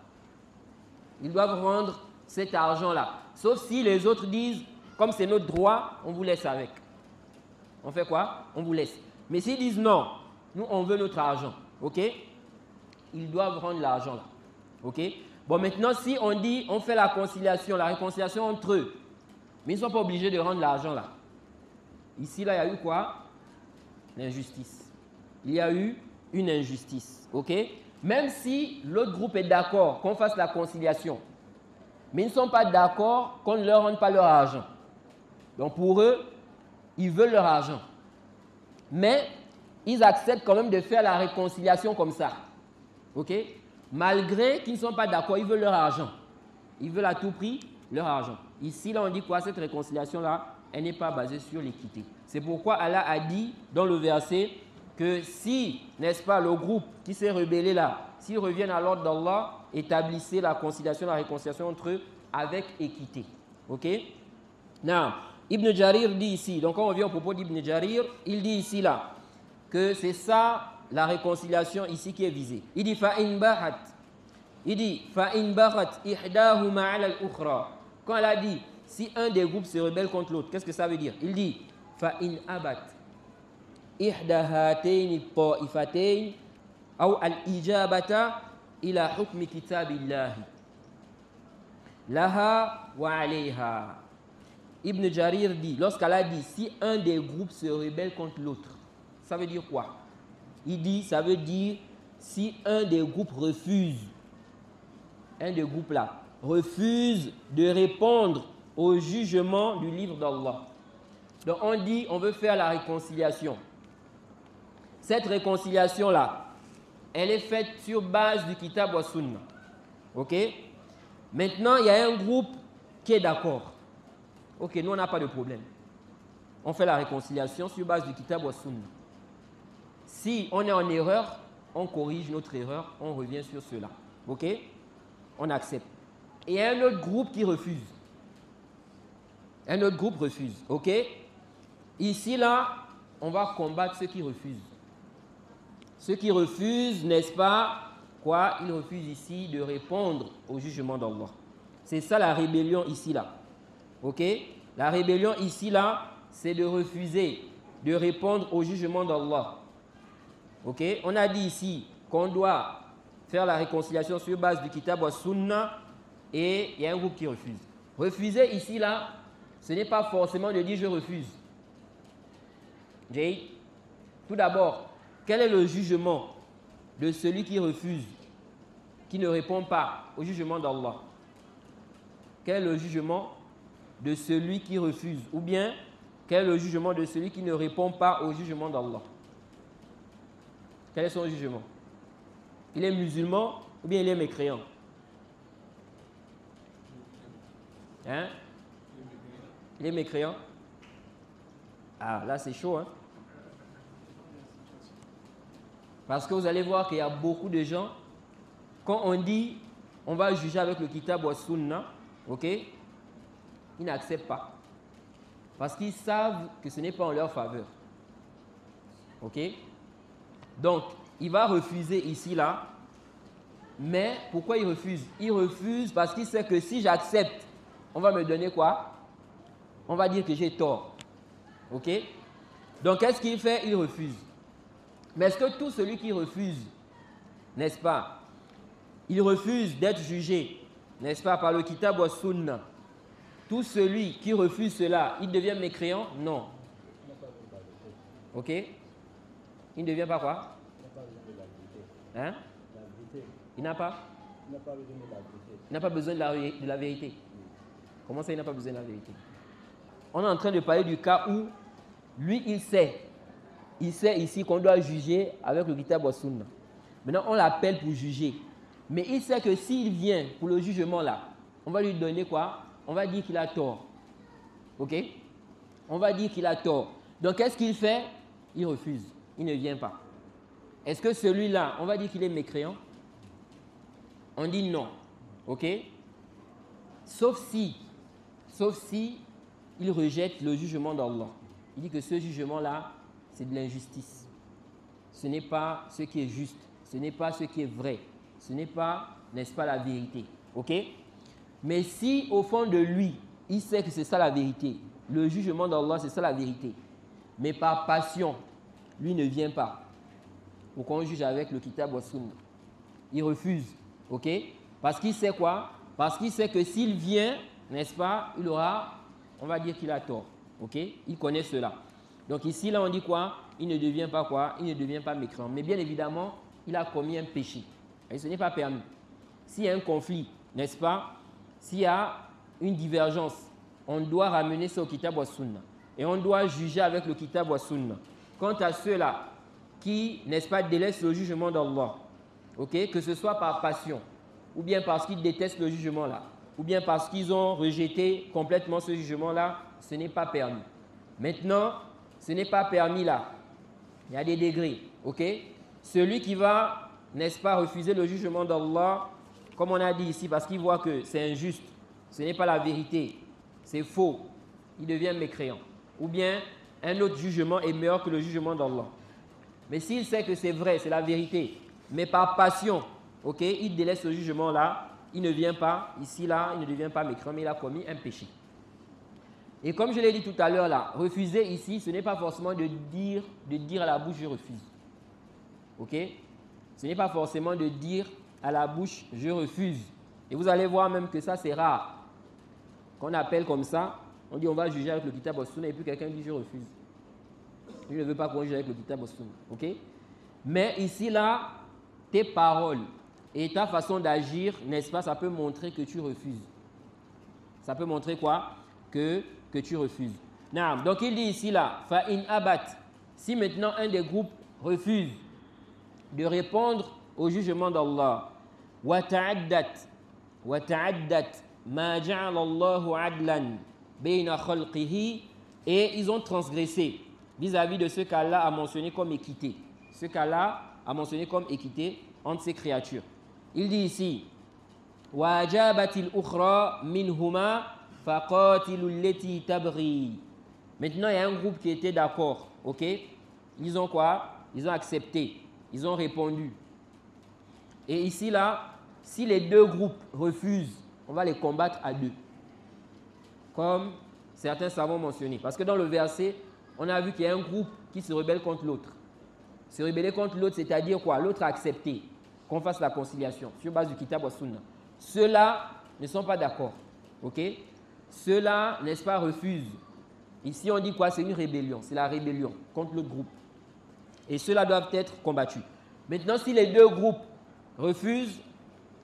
Ils doivent rendre cet argent-là. Sauf si les autres disent, comme c'est notre droit, on vous laisse avec. On fait quoi? On vous laisse. Mais s'ils disent non, nous on veut notre argent, ok? Ils doivent rendre l'argent là, ok? Bon, maintenant si on dit, on fait la conciliation, la réconciliation entre eux, mais ils ne sont pas obligés de rendre l'argent là. Ici, là, il y a eu quoi? L'injustice. Il y a eu une injustice, ok? Même si l'autre groupe est d'accord qu'on fasse la conciliation, mais ils ne sont pas d'accord qu'on ne leur rende pas leur argent. Donc pour eux, ils veulent leur argent. Mais ils acceptent quand même de faire la réconciliation comme ça. Ok? Malgré qu'ils ne sont pas d'accord, ils veulent leur argent. Ils veulent à tout prix leur argent. Ici, là, on dit quoi? Cette réconciliation-là, elle n'est pas basée sur l'équité. C'est pourquoi Allah a dit dans le verset que si, n'est-ce pas, le groupe qui s'est rebellé là, s'ils reviennent à l'ordre d'Allah, établissez la conciliation, la réconciliation entre eux avec équité. Ok? Now, Ibn Jarir dit ici, donc quand on revient au propos d'Ibn Jarir, il dit ici là, que c'est ça la réconciliation ici qui est visée. Il dit fa'in bahat. Il dit fa'in bahat ihdahuma 'ala al-ukhra. Quand elle a dit si un des groupes se rebelle contre l'autre, qu'est-ce que ça veut dire? Il dit fa'in abat ihda hatayn at-ta'ifatayn aw al-ijabata ila hukmi kitabillah laha wa 'alayha. Ibn Jarir dit, lorsqu'elle a dit si un des groupes se rebelle contre l'autre, ça veut dire quoi? Il dit, ça veut dire si un des groupes refuse, un des groupes là, refuse de répondre au jugement du livre d'Allah. Donc on dit, on veut faire la réconciliation. Cette réconciliation là, elle est faite sur base du Kitab wa Sunna. Ok? Maintenant, il y a un groupe qui est d'accord. Ok, nous on n'a pas de problème. On fait la réconciliation sur base du Kitab wa Sunna. Si on est en erreur, on corrige notre erreur, on revient sur cela. Ok? On accepte. Et il y a un autre groupe qui refuse. Un autre groupe refuse. Ok? Ici, là, on va combattre ceux qui refusent. Ceux qui refusent, n'est-ce pas? Quoi? Ils refusent ici de répondre au jugement d'Allah. C'est ça la rébellion ici, là. Ok? La rébellion ici, là, c'est de refuser de répondre au jugement d'Allah. Ok? On a dit ici qu'on doit faire la réconciliation sur base du Kitab wa Sunna et il y a un groupe qui refuse. Refuser ici, là, ce n'est pas forcément de dire je refuse. Jay, tout d'abord, quel est le jugement de celui qui refuse, qui ne répond pas au jugement d'Allah? Quel est le jugement de celui qui refuse? Ou bien, quel est le jugement de celui qui ne répond pas au jugement d'Allah? Quel est son jugement? Il est musulman ou bien il est mécréant? Hein? Il est mécréant? Ah, là c'est chaud, hein? Parce que vous allez voir qu'il y a beaucoup de gens, quand on dit on va juger avec le Kitab wa Sunna, ok? Ils n'acceptent pas. Parce qu'ils savent que ce n'est pas en leur faveur. Ok? Donc, il va refuser ici, là. Mais pourquoi il refuse? Il refuse parce qu'il sait que si j'accepte, on va me donner quoi? On va dire que j'ai tort. Ok? Donc, qu'est-ce qu'il fait? Il refuse. Mais est-ce que tout celui qui refuse, n'est-ce pas? Il refuse d'être jugé, n'est-ce pas, par le Kitab wa Sunna. Tout celui qui refuse cela, il devient mécréant? Non. Ok? Il ne devient pas quoi? Hein? Il n'a pas? Il n'a pas besoin de la vérité. Comment ça, il n'a pas besoin de la vérité? On est en train de parler du cas où lui, il sait ici qu'on doit juger avec le Kitab wa Sunna. Maintenant, on l'appelle pour juger. Mais il sait que s'il vient pour le jugement là, on va lui donner quoi? On va dire qu'il a tort. Ok? On va dire qu'il a tort. Donc, qu'est-ce qu'il fait? Il refuse. Il ne vient pas. Est-ce que celui-là, on va dire qu'il est mécréant? On dit non. Ok? Sauf si il rejette le jugement d'Allah. Il dit que ce jugement-là, c'est de l'injustice. Ce n'est pas ce qui est juste. Ce n'est pas ce qui est vrai. Ce n'est pas, n'est-ce pas, la vérité. Ok? Mais si au fond de lui, il sait que c'est ça la vérité, le jugement d'Allah, c'est ça la vérité, mais par passion, lui ne vient pas pour qu'on juge avec le Kitab wa Sunna. Il refuse. Ok? Parce qu'il sait quoi? Parce qu'il sait que s'il vient, n'est-ce pas, il aura, on va dire qu'il a tort. Ok? Il connaît cela. Donc ici, là, on dit quoi? Il ne devient pas quoi? Il ne devient pas mécréant. Mais bien évidemment, il a commis un péché. Et ce n'est pas permis. S'il y a un conflit, n'est-ce pas? S'il y a une divergence, on doit ramener ça au Kitab wa Sunna. et on doit juger avec le kitab wa sunna. Quant à ceux-là qui, n'est-ce pas, délaissent le jugement d'Allah, okay, que ce soit par passion, ou bien parce qu'ils détestent le jugement-là, ou bien parce qu'ils ont rejeté complètement ce jugement-là, ce n'est pas permis. Maintenant, ce n'est pas permis là. Il y a des degrés, ok? Celui qui va, n'est-ce pas, refuser le jugement d'Allah, comme on a dit ici, parce qu'il voit que c'est injuste, ce n'est pas la vérité, c'est faux, il devient mécréant. Ou bien, un autre jugement est meilleur que le jugement d'Allah. Mais s'il sait que c'est vrai, c'est la vérité, mais par passion, ok, il délaisse ce jugement-là, il ne vient pas, ici, là, il ne devient pas mécréant, mais il a commis un péché. Et comme je l'ai dit tout à l'heure, là, refuser ici, ce n'est pas forcément de dire à la bouche, je refuse. Ok? Ce n'est pas forcément de dire à la bouche, je refuse. Et vous allez voir même que ça, c'est rare. Qu'on appelle comme ça, on dit on va juger avec le kitab wa sunna, et puis quelqu'un dit je refuse. Je ne veux pas qu'on juge avec le kitab wa sunna. Ok? Mais ici, là, tes paroles et ta façon d'agir, n'est-ce pas, ça peut montrer que tu refuses. Ça peut montrer quoi? Que tu refuses. Donc il dit ici là, fa in abat, si maintenant un des groupes refuse de répondre au jugement d'Allah, wa ta'addat ma ja'ala Allahu adlan bayna khalqihi, et ils ont transgressé vis-à-vis de ce qu'Allah a mentionné comme équité. Ce qu'Allah a mentionné comme équité entre ses créatures. Il dit ici, wa ajabatil ukhra minhuma faqatilu allati tabghi. Maintenant, il y a un groupe qui était d'accord, ok? Ils ont quoi? Ils ont accepté, ils ont répondu. Et ici, là, si les deux groupes refusent, on va les combattre à deux. Comme certains savants mentionnés. Parce que dans le verset, on a vu qu'il y a un groupe qui se rebelle contre l'autre. Se rebeller contre l'autre, c'est-à-dire quoi? L'autre a accepté qu'on fasse la conciliation sur base du kitab wa sunna. Ceux-là ne sont pas d'accord, ok? Ceux-là, n'est-ce pas, refusent. Ici, on dit quoi? C'est une rébellion. C'est la rébellion contre l'autre groupe. Et ceux-là doivent être combattus. Maintenant, si les deux groupes refusent,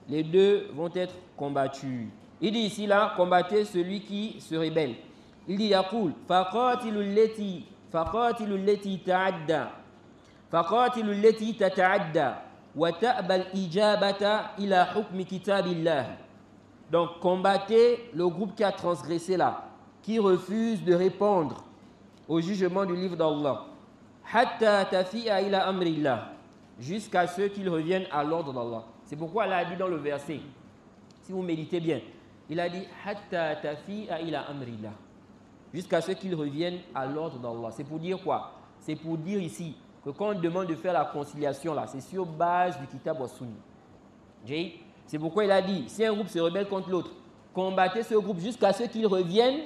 les deux vont être combattus. Il dit ici, là, combattez celui qui se rebelle. Il dit, yaqul, faqatilu allati ta'adda. Faqatilu allati tata'adda. Wa ta'bal ijabata ila hukmi kitabillah. Donc, combattez le groupe qui a transgressé là, qui refuse de répondre au jugement du livre d'Allah. Hatta tafi'a ila amrillah. Jusqu'à ce qu'ils reviennent à l'ordre d'Allah. C'est pourquoi Allah a dit dans le verset, si vous méditez bien, il a dit hatta tafi'a ila amrillah. Jusqu'à ce qu'ils reviennent à l'ordre d'Allah. C'est pour dire quoi? C'est pour dire ici que quand on demande de faire la conciliation là, c'est sur base du kitab wa sunna. C'est pourquoi il a dit, si un groupe se rebelle contre l'autre, combattez ce groupe jusqu'à ce qu'ils reviennent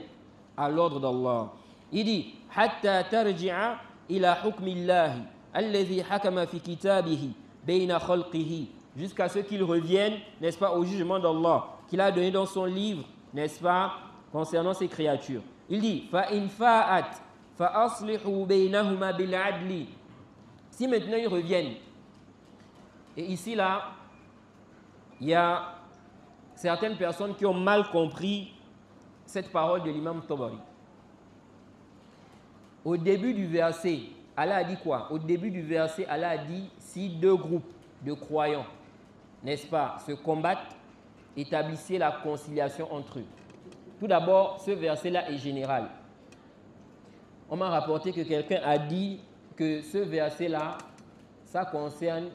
à l'ordre d'Allah. Il dit, hatta tarji'a ila hukmillahi alladhi hakama fi kitabihi bayna khalqihi, jusqu'à ce qu'ils reviennent, n'est-ce pas, au jugement d'Allah qu'il a donné dans son livre, n'est-ce pas, concernant ses créatures. Il dit, fa in fa'at fa aslihu baynahuma bil adli. Si maintenant ils reviennent, et ici là, il y a certaines personnes qui ont mal compris cette parole de l'imam Tabari. Au début du verset, Allah a dit quoi? Au début du verset, Allah a dit, si deux groupes de croyants, n'est-ce pas, se combattent, établissez la conciliation entre eux. Tout d'abord, ce verset-là est général. On m'a rapporté que quelqu'un a dit que ce verset-là, ça concerne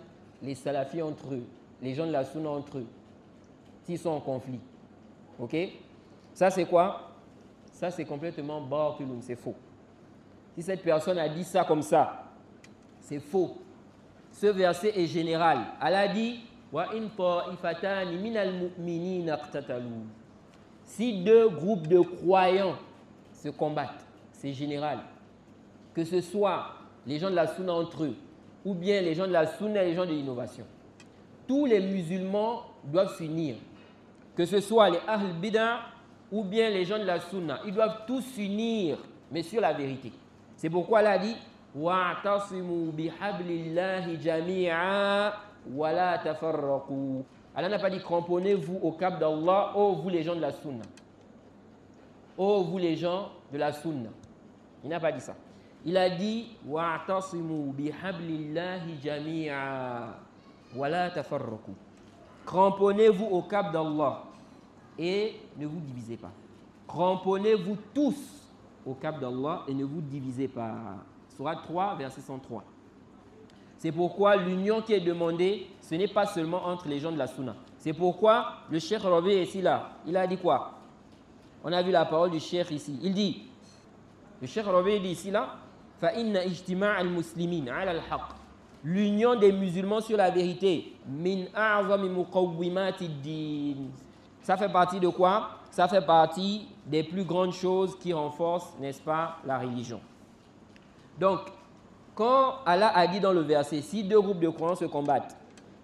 les salafis entre eux, les gens de la sunna entre eux, s'ils sont en conflit. Ok? Ça, c'est quoi? Ça, c'est complètement batilun, c'est faux. Si cette personne a dit ça comme ça, c'est faux. Ce verset est général. Allah dit, wa in ta'ifatani minal mu'minina iqtatalu. Si deux groupes de croyants se combattent, c'est général. Que ce soit les gens de la sunna entre eux, ou bien les gens de la sunna et les gens de l'innovation. Tous les musulmans doivent s'unir. Que ce soit les ahl bid'ah ou bien les gens de la sunna. Ils doivent tous s'unir, mais sur la vérité. C'est pourquoi Allah dit wa'tasimu bihablillahi jami'a wa la tafarraqu. Allah n'a pas dit cramponnez-vous au cap d'Allah, oh vous les gens de la sunna. Oh vous les gens de la sunna. Il n'a pas dit ça. Il a dit wa'tasimu bihablillahi jami'a wa la tafarraqu. Cramponnez-vous au cap d'Allah et ne vous divisez pas. Cramponnez-vous tous au cap d'Allah et ne vous divisez pas. Sourate 3, verset 103. C'est pourquoi l'union qui est demandée, ce n'est pas seulement entre les gens de la Sunna. C'est pourquoi le Cheikh Rabi est ici là. Il a dit quoi? On a vu la parole du Cheikh ici. Il dit, le Cheikh Rabi dit ici là, فَإِنَّ اجْتِمَاعَ الْمُسْلِمِينَ عَلَى الْحَقِّ. L'union des musulmans sur la vérité. مِنْ أَعْظَمِ مُقَوِّمَاتِ الدِّينِ. Ça fait partie de quoi? Ça fait partie des plus grandes choses qui renforcent, n'est-ce pas, la religion. Donc, quand Allah a dit dans le verset, si deux groupes de croyants se combattent,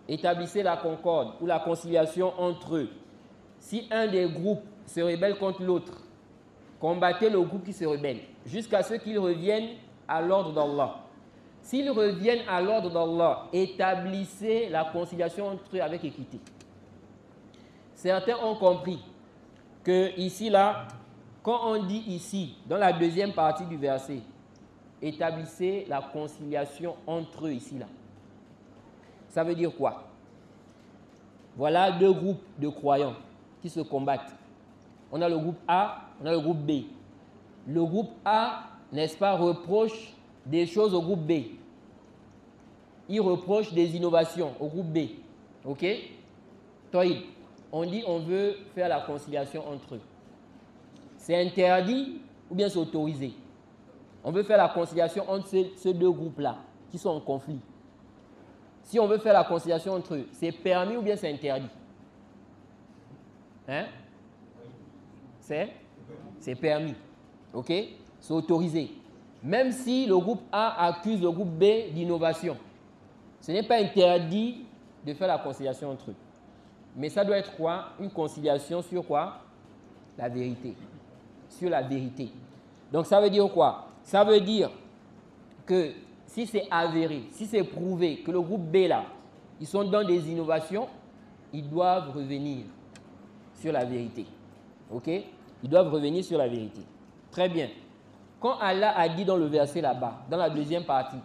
établissez la concorde ou la conciliation entre eux. Si un des groupes se rebelle contre l'autre, combattez le groupe qui se rebelle, jusqu'à ce qu'ils reviennent à l'ordre d'Allah. S'ils reviennent à l'ordre d'Allah, établissez la conciliation entre eux avec équité. Certains ont compris que ici, là, quand on dit ici, dans la deuxième partie du verset, établissez la conciliation entre eux ici, là. Ça veut dire quoi? Voilà deux groupes de croyants qui se combattent. On a le groupe A, on a le groupe B. Le groupe A, n'est-ce pas, reproche des choses au groupe B. Il reproche des innovations au groupe B. Ok? Toïd, on dit on veut faire la conciliation entre eux. C'est interdit ou bien c'est autorisé? On veut faire la conciliation entre ces deux groupes-là qui sont en conflit. Si on veut faire la conciliation entre eux, c'est permis ou bien c'est interdit? Hein? C'est permis. Ok? C'est autorisé. Même si le groupe A accuse le groupe B d'innovation, ce n'est pas interdit de faire la conciliation entre eux. Mais ça doit être quoi? Une conciliation sur quoi? La vérité. Sur la vérité. Donc ça veut dire quoi? Ça veut dire que si c'est avéré, si c'est prouvé que le groupe B là, ils sont dans des innovations, ils doivent revenir sur la vérité. Ok? Ils doivent revenir sur la vérité. Très bien. Quand Allah a dit dans le verset là-bas, dans la deuxième partie,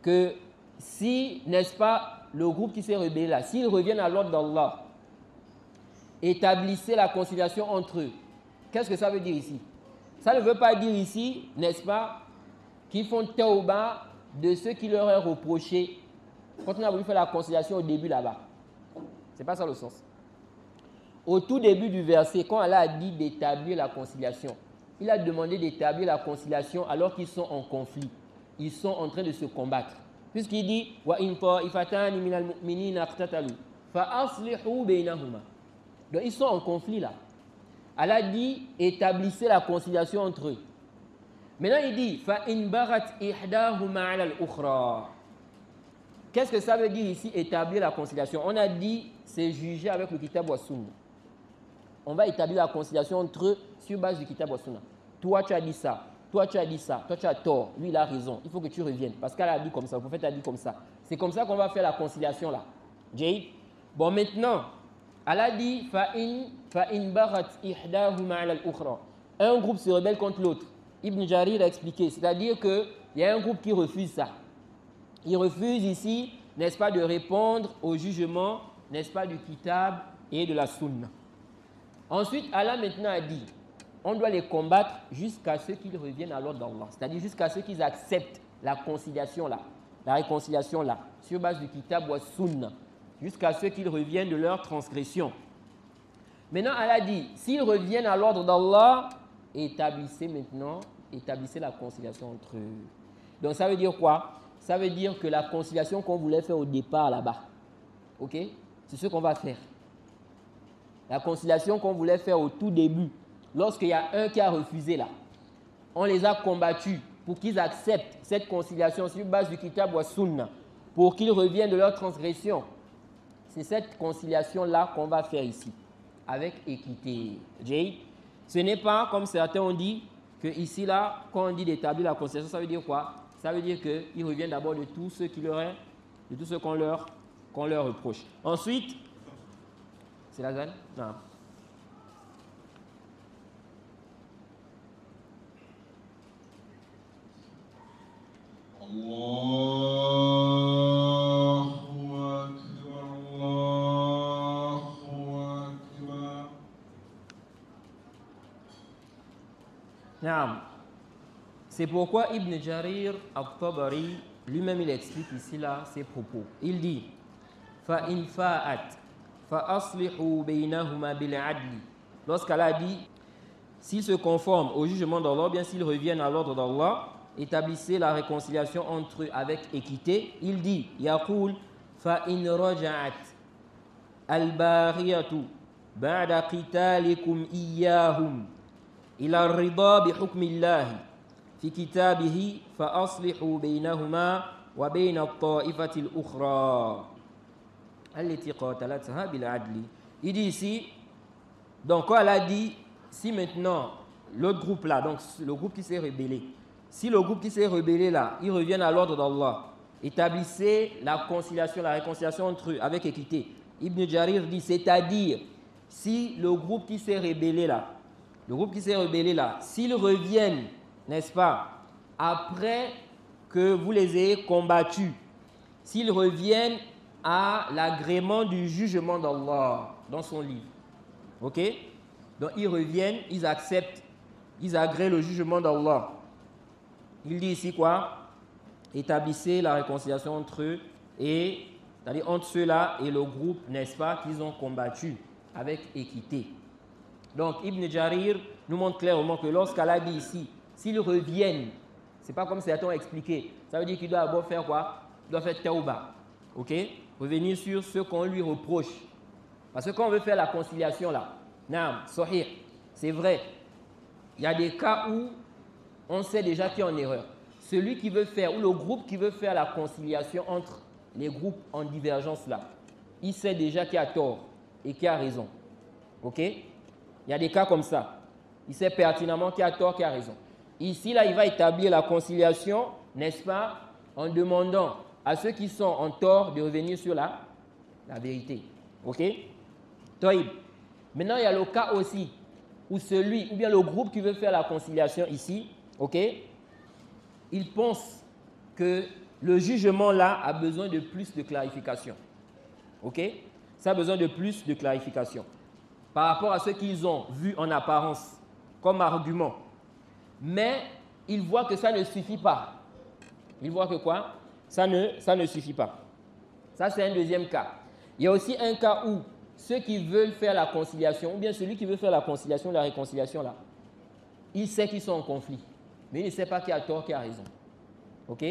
que si, n'est-ce pas, le groupe qui s'est rebellé là, s'ils reviennent à l'ordre d'Allah, établissez la conciliation entre eux. Qu'est-ce que ça veut dire ici? Ça ne veut pas dire ici, n'est-ce pas, qu'ils font tauba de ce qui leur est reproché quand on a voulu faire la conciliation au début là-bas. Ce n'est pas ça le sens. Au tout début du verset, quand Allah a dit d'établir la conciliation, il a demandé d'établir la conciliation alors qu'ils sont en conflit. Ils sont en train de se combattre. Puisqu'il dit « Wa in ta'ifatani minal mu'minina iqtatalu fa aslihu baynahuma » Donc ils sont en conflit là. Allah dit établissez la conciliation entre eux. Maintenant il dit fa in barat ihdahuma 'ala al-ukhra. Qu'est-ce que ça veut dire ici établir la conciliation? On a dit c'est juger avec le kitab wa sunna. On va établir la conciliation entre eux sur base du kitab wa sunna. Toi tu as dit ça, toi tu as dit ça, toi tu as tort, lui il a raison, il faut que tu reviennes parce qu'elle a dit comme ça, le prophète a dit comme ça. C'est comme ça qu'on va faire la conciliation là. Jay. Bon maintenant, Allah dit fa in barat ihdahuma 'ala al-ukhra. Un groupe se rebelle contre l'autre. Ibn Jarir a expliqué, c'est-à-dire qu'il y a un groupe qui refuse ça. Il refuse ici, n'est-ce pas, de répondre au jugement, n'est-ce pas, du kitab et de la sunna. Ensuite, Allah maintenant a dit, on doit les combattre jusqu'à ce qu'ils reviennent à l'ordre d'Allah. C'est-à-dire jusqu'à ce qu'ils acceptent la conciliation là, la réconciliation là, sur base du kitab ou sunna, jusqu'à ce qu'ils reviennent de leur transgression. Maintenant, Allah dit, s'ils reviennent à l'ordre d'Allah, établissez la conciliation entre eux. Donc ça veut dire quoi? Ça veut dire que la conciliation qu'on voulait faire au départ là-bas, ok, c'est ce qu'on va faire. La conciliation qu'on voulait faire au tout début, lorsqu'il y a un qui a refusé là, on les a combattus pour qu'ils acceptent cette conciliation sur base du kitab wa sunna, pour qu'ils reviennent de leur transgression. C'est cette conciliation-là qu'on va faire ici, avec équité. Jay, ce n'est pas comme certains ont dit, que ici, là, quand on dit d'établir la conciliation, ça veut dire quoi? Ça veut dire qu'ils reviennent d'abord de tout ce qu'on leur reproche. Ensuite, c'est la zone? Non. C'est pourquoi Ibn Jarir al-Tabari, lui-même il explique ici là ses propos. Il dit فَإِنْ فَاءَتْ فَأَصْلِحُوا بَيْنَهُمَا بِالْعَدْلِ. Lorsqu'Allah dit s'ils se conforment au jugement d'Allah, bien s'ils reviennent à l'ordre d'Allah, établissez la réconciliation entre eux avec équité. Il dit يَقُولْ فَإِنْ رَجَعَتْ الْبَاغِيَةُ بَعْدَ قِتَالِكُمْ إِيَّاهُمْ إِلَى الرِّضَى بِحُكْمِ اللَّهِ في كتابه فأصلحوا بينهما وبين الطائفة الأخرى التي قاتلتها بالعدل. Il dit ici, donc quand elle a dit, si maintenant l'autre groupe là, donc le groupe qui s'est rebellé, si le groupe qui s'est rebellé là, ils reviennent à l'ordre d'Allah, établissez la conciliation, la réconciliation entre eux avec équité. Ibn Jarir dit, c'est-à-dire, si le groupe qui s'est rebellé là, s'ils reviennent, n'est-ce pas, après que vous les ayez combattus, s'ils reviennent à l'agrément du jugement d'Allah dans son livre. Ok? Donc ils reviennent, ils acceptent, ils agréent le jugement d'Allah. Il dit ici quoi? Établissez la réconciliation entre eux, et c'est-à-dire entre ceux-là et le groupe, n'est-ce pas, qu'ils ont combattu avec équité. Donc Ibn Jarir nous montre clairement que lorsqu'Allah dit ici, s'ils reviennent, ce n'est pas comme certains ont expliqué. Ça veut dire qu'il doit d'abord faire quoi? Il doit faire tauba. Ok? Revenir sur ce qu'on lui reproche. Parce que quand on veut faire la conciliation là, sahih, c'est vrai. Il y a des cas où on sait déjà qui est en erreur. Celui qui veut faire, ou le groupe qui veut faire la conciliation entre les groupes en divergence là, il sait déjà qui a tort et qui a raison. Ok? Il y a des cas comme ça. Il sait pertinemment qui a tort, qui a raison. Ici, là, il va établir la conciliation, n'est-ce pas, en demandant à ceux qui sont en tort de revenir sur la vérité. Ok? Taïb. Maintenant, il y a le cas aussi où celui, ou bien le groupe qui veut faire la conciliation ici, ok, il pense que le jugement là a besoin de plus de clarification. Ok? Ça a besoin de plus de clarification par rapport à ce qu'ils ont vu en apparence comme argument. Mais il voit que ça ne suffit pas. Il voit que quoi? Ça ne suffit pas. Ça, c'est un deuxième cas. Il y a aussi un cas où ceux qui veulent faire la conciliation, ou bien celui qui veut faire la conciliation, la réconciliation là, il sait qu'ils sont en conflit, mais il ne sait pas qui a tort, qui a raison. Ok?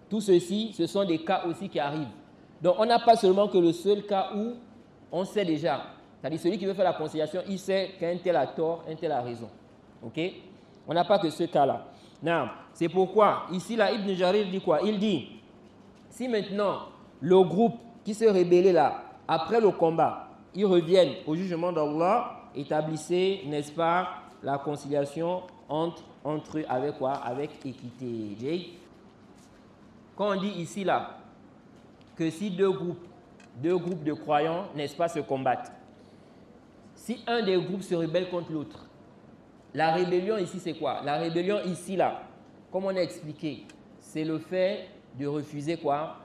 Tout ceci, ce sont des cas aussi qui arrivent. Donc, on n'a pas seulement que le seul cas où on sait déjà. C'est-à-dire celui qui veut faire la conciliation, il sait qu'un tel a tort, un tel a raison. Ok? On n'a pas que ce cas-là. Non. C'est pourquoi, ici, là, Ibn Jarir dit quoi? Il dit, si maintenant, le groupe qui s'est rébellé là, après le combat, ils reviennent au jugement d'Allah, établissez, n'est-ce pas, la conciliation entre eux avec quoi? Avec équité. Quand on dit ici, là, que si deux groupes de croyants, n'est-ce pas, se combattent, si un des groupes se rebelle contre l'autre, la rébellion ici, c'est quoi? La rébellion ici, là, comme on a expliqué, c'est le fait de refuser quoi?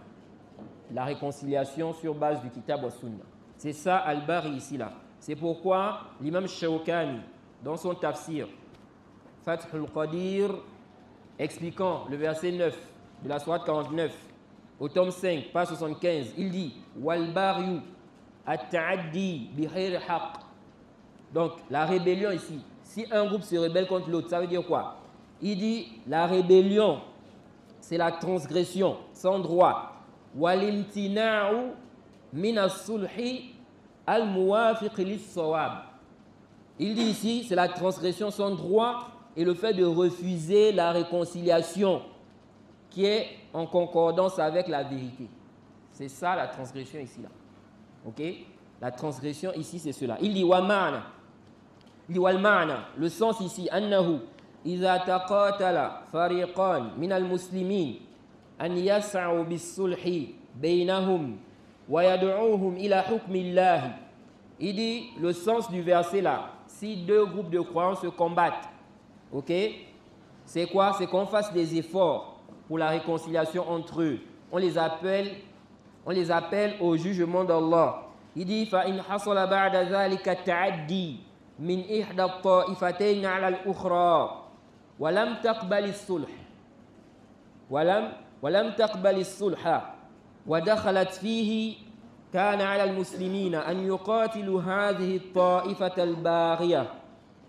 La réconciliation sur base du Kitab wa Sunna. C'est ça Al-Bari ici, là. C'est pourquoi l'imam Shawkani, dans son tafsir, Fath al-Qadir, expliquant le verset 9 de la sourate 49, au tome 5, page 75, il dit « Wal-Bariyu at-ta'addi bi-khayri haqq ». Donc, la rébellion ici, si un groupe se rebelle contre l'autre, ça veut dire quoi? Il dit la rébellion, c'est la transgression sans droit. Walimtina'u min as-sulhi al-muwafiq lis-sawab. Il dit ici, c'est la transgression sans droit et le fait de refuser la réconciliation qui est en concordance avec la vérité. C'est ça la transgression ici là. OK? La transgression ici c'est cela. Il dit wa ma'na. Il dit wal ma'na, le sens ici annahu idha taqatala fariqan min al-muslimin an yas'u bis-sulhi bainahum wa yad'uuhum ila hukmi Allah. Il dit le sens du verset là, si deux groupes de croyants se combattent, OK? C'est quoi? C'est qu'on fasse des efforts pour la réconciliation entre eux. On les appelle au jugement d'Allah. Il dit فَإِنْ حَصَلَ بَعْدَ ذَلِكَ التَّعَدِّي مِنْ إِحْدَى الطَّائِفَتَيْنِ عَلَى الْأُخْرَى وَلَمْ تقبل الصلح ودخلت فيه كان على المسلمين أن يقاتلوا هذه الطائفة الباغية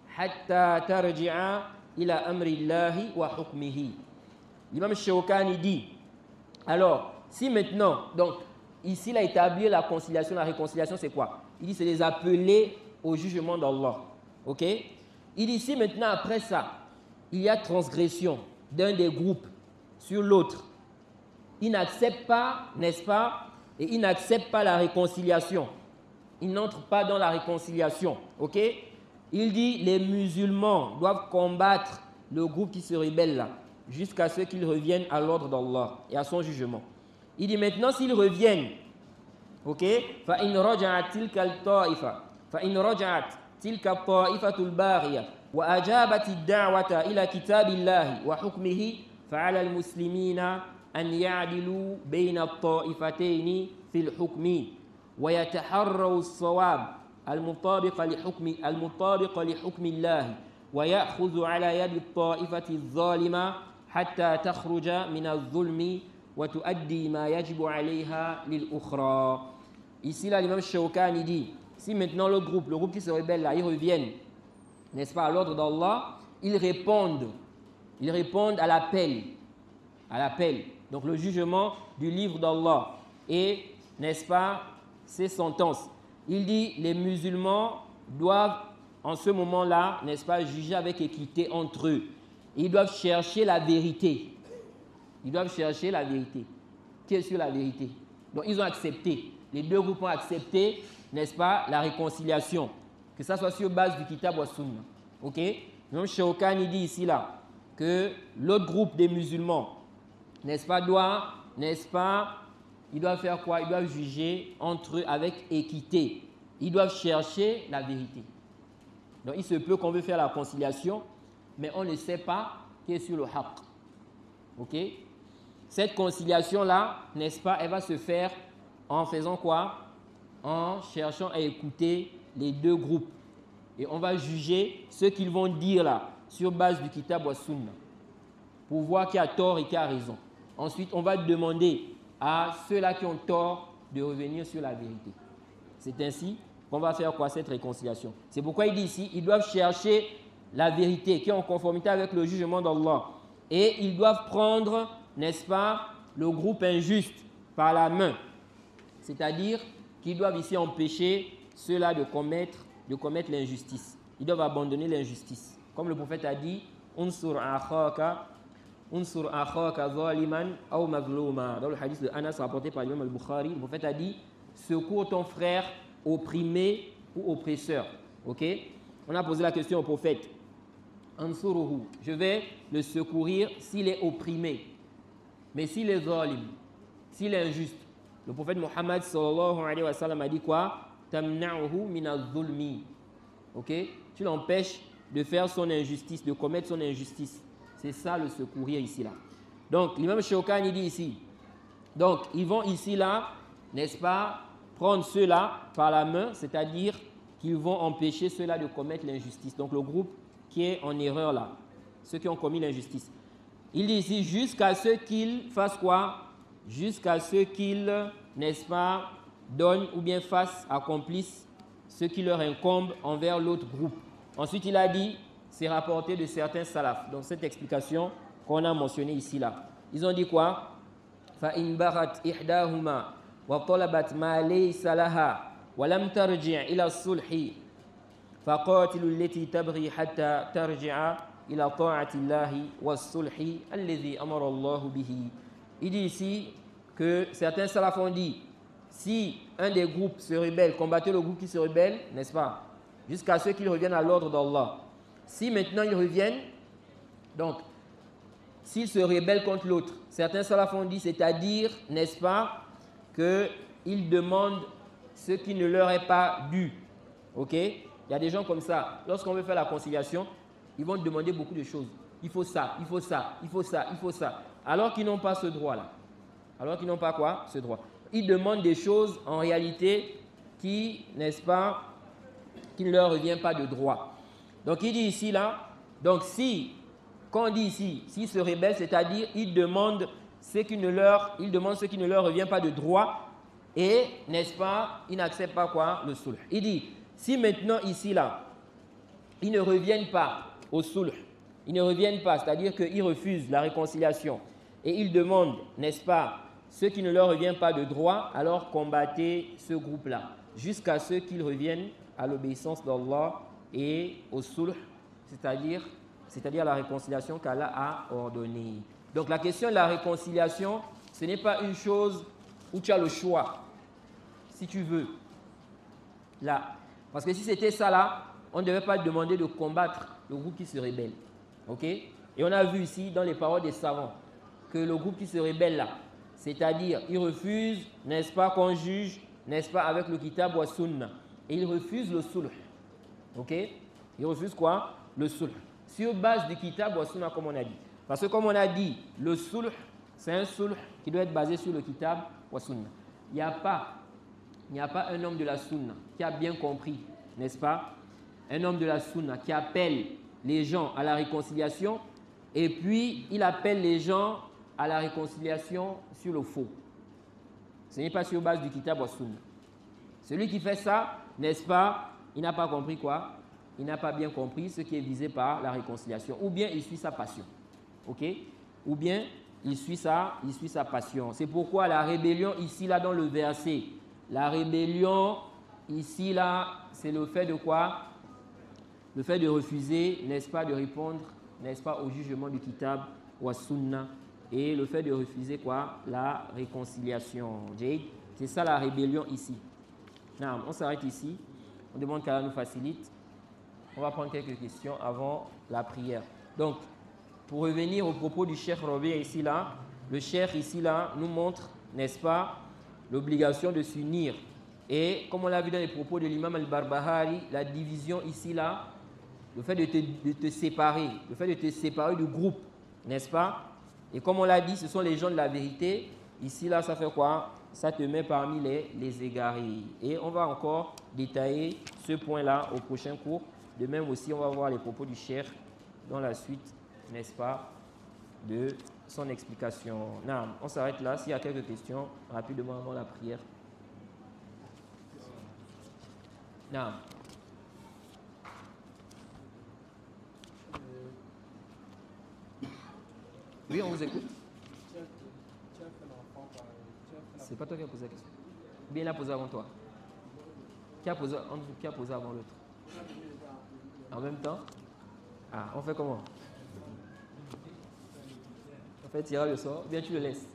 حتى ترجع إلى أمر الله وحكمه. L'imam Shawkani dit, alors, si maintenant, donc, ici, il a établi la conciliation, la réconciliation, c'est quoi? Il dit, c'est les appeler au jugement d'Allah. Ok? Il dit, si maintenant, après ça, il y a transgression d'un des groupes sur l'autre, il n'accepte pas, n'est-ce pas? Et il n'accepte pas la réconciliation. Il n'entre pas dans la réconciliation. Ok? Il dit, les musulmans doivent combattre le groupe qui se rebelle là, jusqu'à ce qu'ils reviennent à l'ordre d'Allah et à son jugement. Il dit maintenant, s'ils reviennent, ok, فَإِنْ رَجَعَتْ تِلْكَ الطَّائِفَةُ الْبَاغِيَةُ وَأَجَابَتِ الدَّعْوَةَ إِلَى كِتَابِ اللَّهِ وَحُكْمِهِ فَعَلَى الْمُسْلِمِينَ أَنْ يَعْدِلُوا بَيْنَ الطَّائِفَتَيْنِ فِي الْحُكْمِ وَيَتَحَرَّوْا الصَّوَابَ المطابق لحكم الله ويأخذ على يد الطائفة الظالمة حتى تخرج من الظلم وتؤدي ما يجب عليها للأخرى. Ici là, l'imam Shawkani dit, si maintenant le groupe qui se rebelle là, ils reviennent, n'est-ce pas, à l'ordre d'Allah, ils répondent à l'appel, donc le jugement du livre d'Allah et, n'est-ce pas, ses sentences. Il dit, les musulmans doivent en ce moment-là, n'est-ce pas, juger avec équité entre eux. Ils doivent chercher la vérité. Ils doivent chercher la vérité. Qui est sur la vérité? Donc ils ont accepté. Les deux groupes ont accepté, n'est-ce pas, la réconciliation. Que ça soit sur base du Kitab wa Sunna. Ok? Donc Shawkani dit ici là que l'autre groupe des musulmans, n'est-ce pas, ils doivent faire quoi? Ils doivent juger entre eux avec équité. Ils doivent chercher la vérité. Donc il se peut qu'on veut faire la conciliation, mais on ne sait pas qui est sur le haqq. Ok? Cette conciliation-là, n'est-ce pas, elle va se faire en faisant quoi? En cherchant à écouter les deux groupes. Et on va juger ce qu'ils vont dire là, sur base du Kitab wa Sunna, pour voir qui a tort et qui a raison. Ensuite, on va demander à ceux-là qui ont tort de revenir sur la vérité. C'est ainsi qu'on va faire quoi, cette réconciliation. C'est pourquoi il dit ici, ils doivent chercher la vérité qui est en conformité avec le jugement d'Allah. Et ils doivent prendre, n'est-ce pas, le groupe injuste par la main. C'est-à-dire qu'ils doivent ici empêcher ceux-là de commettre l'injustice. Ils doivent abandonner l'injustice. Comme le prophète a dit, unsur akhaka zaliman aw mazluma. Dans le hadith de Anas rapporté par l'imam al-Bukhari, le prophète a dit, secours ton frère opprimé ou oppresseur. Ok? On a posé la question au prophète. Ansuruhu, je vais le secourir s'il est opprimé. Mais s'il est zalim, s'il est injuste, le prophète Mohammed sallallahu alayhi wa sallam a dit quoi? Tamna'uhu min az-zulmi. Ok? Tu l'empêches de faire son injustice, de commettre son injustice. C'est ça le secourir ici là. Donc l'imam Shawkani dit ici. Donc ils vont ici là, n'est-ce pas, prendre ceux-là par la main, c'est-à-dire qu'ils vont empêcher ceux-là de commettre l'injustice. Donc le groupe qui est en erreur là, ceux qui ont commis l'injustice. Il dit ici, jusqu'à ce qu'ils fassent quoi? Jusqu'à ce qu'ils, n'est-ce pas, donnent ou bien fassent, accomplissent ce qui leur incombe envers l'autre groupe. Ensuite, il a dit, c'est rapporté de certains salafs. Donc cette explication qu'on a mentionnée ici là. Ils ont dit quoi? فَإِنْ بَغَتْ إِحْدَاهُمَا وَطَلَبَتْ مَا لَيْسَ لَهَا وَلَمْ تَرْجِعْ إِلَى الصُّلْحِ فَقَاتِلُوا الَّتِي تَبْغِي حَتَّى تَرْجِعَ إِلَى طَاعَةِ اللَّهِ وَالصُّلْحِ الَّذِي أَمَرَ اللَّهُ بِهِ. Il dit ici que certains salafs ont dit, si un des groupes se rebelle, combattez le groupe qui se rebelle, n'est-ce pas, jusqu'à ce qu'ils reviennent à l'ordre d'Allah. Si maintenant ils reviennent, donc, s'ils se rebellent contre l'autre, certains salafs ont dit, c'est-à-dire, n'est-ce pas, qu'ils demandent ce qui ne leur est pas dû. Ok? Il y a des gens comme ça. Lorsqu'on veut faire la conciliation, ils vont demander beaucoup de choses. Il faut ça, il faut ça, il faut ça, il faut ça. alors qu'ils n'ont pas ce droit-là. Alors qu'ils n'ont pas quoi? Ce droit. Ils demandent des choses en réalité qui, n'est-ce pas, qui ne leur revient pas de droit. Donc il dit ici là, donc si, quand on dit ici, s'ils se rebellent, c'est-à-dire ils demandent ce qui ne leur revient pas de droit et, n'est-ce pas, ils n'acceptent pas quoi? Le sulh. Il dit, si maintenant ici là, ils ne reviennent pas au sulh, ils ne reviennent pas, c'est-à-dire qu'ils refusent la réconciliation et ils demandent, n'est-ce pas, ce qui ne leur revient pas de droit, alors combattez ce groupe-là, jusqu'à ce qu'ils reviennent à l'obéissance d'Allah et au sulh, c'est-à-dire la réconciliation qu'Allah a ordonnée. Donc la question de la réconciliation, ce n'est pas une chose où tu as le choix, si tu veux. Là. Parce que si c'était ça là, on ne devait pas demander de combattre le groupe qui se rébelle. Ok? Et on a vu ici dans les paroles des savants que le groupe qui se rébelle là, c'est-à-dire ils refusent, n'est-ce pas, qu'on juge, n'est-ce pas, avec le kitab wa sunna. Et ils refusent le sulh. Ok? Ils refusent quoi? Le sulh. Sur base du kitab wa sunna, comme on a dit. Parce que comme on a dit, le sulh, c'est un sulh qui doit être basé sur le kitab wa sunna. Il n'y a pas un homme de la sunna qui a bien compris, n'est-ce pas? Un homme de la sunna qui appelle les gens à la réconciliation et puis il appelle les gens à la réconciliation sur le faux. Ce n'est pas sur base du kitab wa sunna. Celui qui fait ça, n'est-ce pas, il n'a pas compris quoi? Il n'a pas bien compris ce qui est visé par la réconciliation. Ou bien il suit sa passion. Ok? Ou bien il suit sa passion. C'est pourquoi la rébellion ici, là, dans le verset, la rébellion ici, là, c'est le fait de quoi? Le fait de refuser, n'est-ce pas, de répondre, n'est-ce pas, au jugement du kitab wa sunna. Et le fait de refuser quoi? La réconciliation. C'est ça la rébellion ici. Non, on s'arrête ici. On demande qu'Allah nous facilite. On va prendre quelques questions avant la prière. Donc, pour revenir au propos du Cheikh Rabi ici là, le Cheikh ici là nous montre, n'est-ce pas, l'obligation de s'unir. Et comme on l'a vu dans les propos de l'imam al-Barbahari, la division ici là, le fait de te séparer, le fait de te séparer du groupe, n'est-ce pas? Et comme on l'a dit, ce sont les gens de la vérité. Ici là, ça fait quoi? Ça te met parmi les égarés. Et on va encore détailler ce point-là au prochain cours. De même aussi, on va voir les propos du Cheikh dans la suite, n'est-ce pas, de son explication. Non, on s'arrête là. S'il y a quelques questions, rapidement avant la prière. Non. Oui, on vous écoute. C'est pas toi qui as posé la question. Bien, il a posé avant toi. Qui a posé avant l'autre? En même temps? Ah, on fait comment? On fait tirer le sort, bien tu le laisses.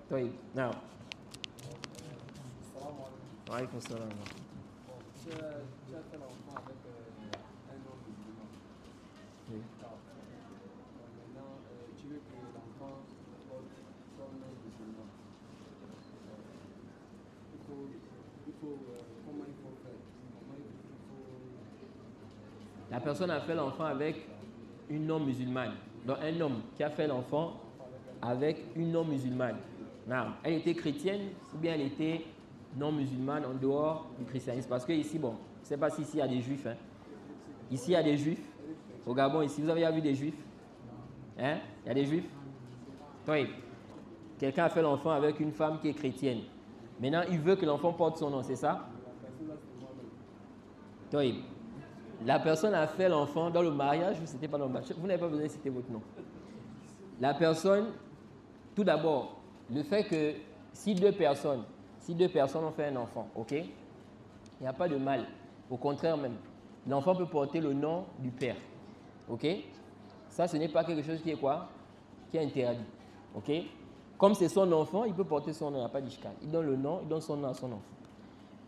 Toi, non. Wa alaykoum salam. Tu as fait l'enfant avec un homme musulman. Oui. Maintenant, tu veux que l'enfant soit un homme musulman. Comment il faut faire? La personne a fait l'enfant avec une non-musulmane. Donc un homme qui a fait l'enfant avec une non-musulmane. Non. Elle était chrétienne ou bien elle était non-musulmane en dehors du christianisme. Parce que ici, bon, je ne sais pas si ici il y a des juifs. Hein. Ici il y a des juifs. Au Gabon, ici, vous avez déjà vu des juifs? Hein? Il y a des juifs? Oui. Quelqu'un a fait l'enfant avec une femme qui est chrétienne. Maintenant, il veut que l'enfant porte son nom, c'est ça? Oui. La personne a fait l'enfant dans le mariage ou c'était pas dans le mariage? Vous n'avez pas besoin de citer votre nom. La personne, tout d'abord, le fait que si deux personnes ont fait un enfant, ok, il n'y a pas de mal. Au contraire même, l'enfant peut porter le nom du père, ok. Ça, ce n'est pas quelque chose qui est quoi? Qui est interdit, ok. Comme c'est son enfant, il peut porter son nom, il n'y a pas d'ishkal. Il donne le nom, il donne son nom à son enfant.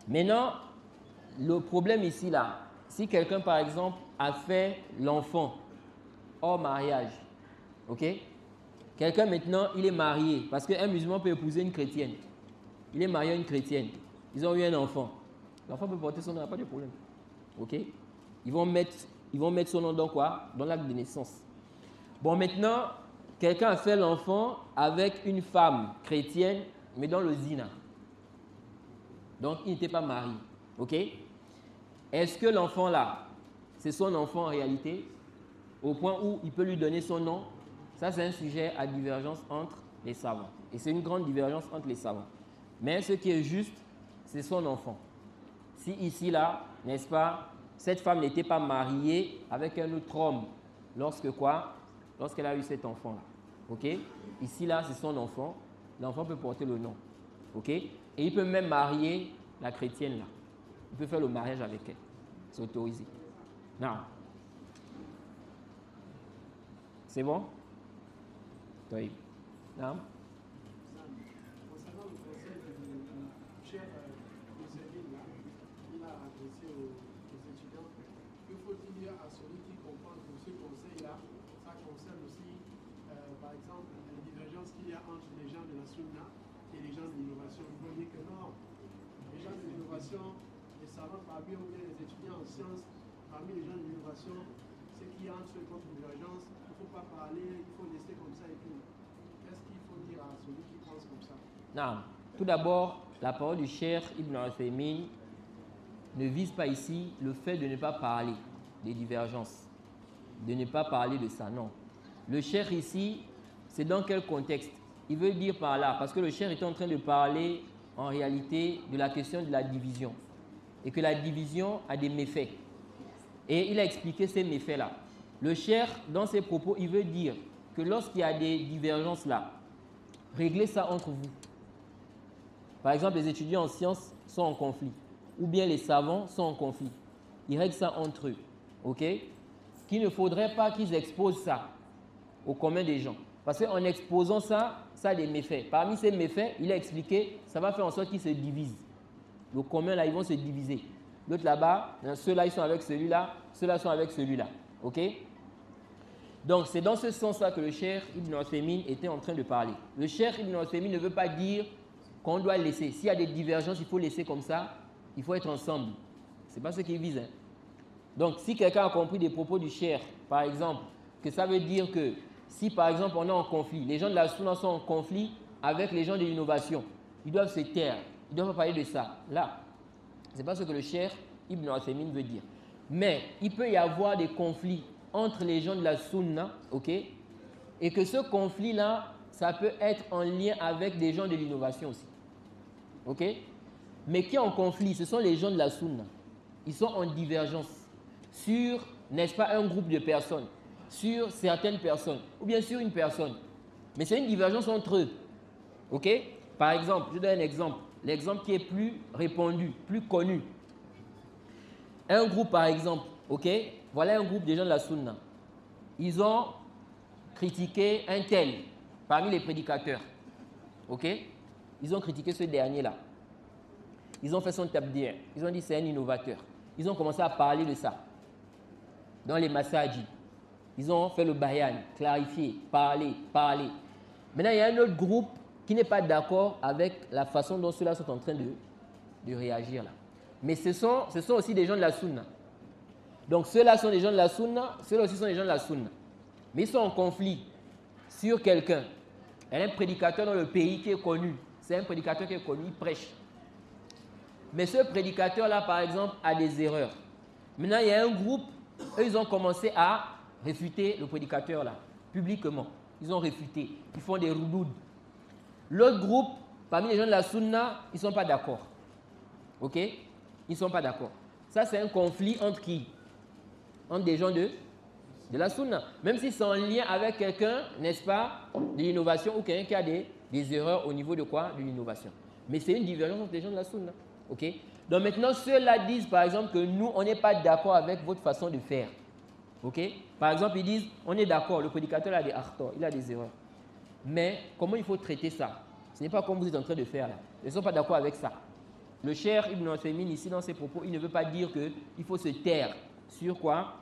Maintenant, le problème ici, là, si quelqu'un, par exemple, a fait l'enfant hors mariage, ok? Quelqu'un, maintenant, il est marié, parce qu'un musulman peut épouser une chrétienne. Il est marié à une chrétienne. Ils ont eu un enfant. L'enfant peut porter son nom, il n'y a pas de problème. Ok? Ils vont mettre son nom dans quoi? Dans l'acte de naissance. Bon, maintenant, quelqu'un a fait l'enfant avec une femme chrétienne, mais dans le zina. Donc, il n'était pas marié. OK? Est-ce que l'enfant là, c'est son enfant en réalité, au point où il peut lui donner son nom? Ça, c'est un sujet à divergence entre les savants. Et c'est une grande divergence entre les savants. Mais ce qui est juste, c'est son enfant. Si ici, là, n'est-ce pas, cette femme n'était pas mariée avec un autre homme, lorsque quoi? Lorsqu'elle a eu cet enfant-là. OK? Ici, là, c'est son enfant. L'enfant peut porter le nom. OK? Et il peut même marier la chrétienne, là. Il peut faire le mariage avec elle. C'est autorisé. Non. C'est bon? Oui. Non? Concernant le conseil du cher conseiller là, il a adressé aux étudiants, que faut-il dire à celui qui comprend que ce conseil-là, ça concerne aussi, par exemple, les divergences qu'il y a entre les gens de la Sunna et les gens de l'innovation. Il faut dire que non, les gens de l'innovation, les savants parmi ou bien les étudiants en sciences, parmi les gens de l'innovation, ce qui entre eux contre divergence, il ne faut pas parler, il faut laisser comme ça et tout. Qu'est-ce qu'il faut dire à celui qui pense comme ça? Non. Tout d'abord, la parole du Cheikh Ibn Uthaymin ne vise pas ici le fait de ne pas parler des divergences, de ne pas parler de ça, non. Le Cheikh ici, c'est dans quel contexte? Il veut dire par là, parce que le Cheikh est en train de parler en réalité de la question de la division, et que la division a des méfaits. Et il a expliqué ces méfaits-là. Le Cheikh, dans ses propos, il veut dire que lorsqu'il y a des divergences là, réglez ça entre vous. Par exemple, les étudiants en sciences sont en conflit, ou bien les savants sont en conflit. Ils règlent ça entre eux, ok? Qu'il ne faudrait pas qu'ils exposent ça au commun des gens. Parce qu'en exposant ça, ça a des méfaits. Parmi ces méfaits, il a expliqué, ça va faire en sorte qu'ils se divisent. Le commun, là, ils vont se diviser. L'autre là-bas, ceux-là, ils sont avec celui-là, ceux-là sont avec celui-là, ok? Donc, c'est dans ce sens-là que le Cheikh Ibn Uthaymin était en train de parler. Le Cheikh Ibn Uthaymin ne veut pas dire qu'on doit laisser. S'il y a des divergences, il faut laisser comme ça. Il faut être ensemble. Ce n'est pas ce qu'il vise. Hein. Donc, si quelqu'un a compris des propos du Cheikh, par exemple, que ça veut dire que si, par exemple, on est en conflit, les gens de la Sunna sont en conflit avec les gens de l'innovation, ils doivent se taire. Ils ne doivent pas parler de ça. Là, ce n'est pas ce que le Cheikh Ibn Uthaymin veut dire. Mais il peut y avoir des conflits entre les gens de la Sunna, ok, et que ce conflit-là, ça peut être en lien avec des gens de l'innovation aussi, ok. Mais qui est en conflit, ce sont les gens de la Sunna. Ils sont en divergence sur, n'est-ce pas, un groupe de personnes, sur certaines personnes, ou bien sur une personne. Mais c'est une divergence entre eux, ok. Par exemple, je donne un exemple, l'exemple qui est plus répandu, plus connu. Un groupe, par exemple, ok, voilà un groupe de gens de la Sunna. Ils ont critiqué un tel parmi les prédicateurs. Ok? Ils ont critiqué ce dernier-là. Ils ont fait son tabdir. Ils ont dit c'est un innovateur. Ils ont commencé à parler de ça. Dans les masajid. Ils ont fait le bayan, clarifier, parler. Maintenant, il y a un autre groupe qui n'est pas d'accord avec la façon dont ceux-là sont en train de réagir là. Mais ce sont aussi des gens de la Sunna. Donc ceux-là sont des gens de la Sunna, ceux-là aussi sont des gens de la Sunna. Mais ils sont en conflit sur quelqu'un. Il y a un prédicateur dans le pays qui est connu. C'est un prédicateur qui est connu, il prêche. Mais ce prédicateur-là, par exemple, a des erreurs. Maintenant, il y a un groupe, eux, ils ont commencé à réfuter le prédicateur-là, publiquement. Ils ont réfuté. Ils font des roudoud. L'autre groupe, parmi les gens de la Sunna, ils ne sont pas d'accord. Ok? Ils ne sont pas d'accord. Ça, c'est un conflit entre qui? Entre des gens de la Sunna. Même si c'est en lien avec quelqu'un, n'est-ce pas, de l'innovation ou quelqu'un qui a des erreurs au niveau de quoi? De l'innovation. Mais c'est une divergence entre les gens de la Sunna. Ok? Donc maintenant, ceux-là disent par exemple que nous, on n'est pas d'accord avec votre façon de faire. Ok? Par exemple, ils disent, on est d'accord, le prédicateur a des arthors, il a des erreurs. Mais comment il faut traiter ça? Ce n'est pas comme vous êtes en train de faire là. Ils ne sont pas d'accord avec ça. Le Cheikh Ibn Uthaymin, ici dans ses propos, il ne veut pas dire qu'il faut se taire sur quoi?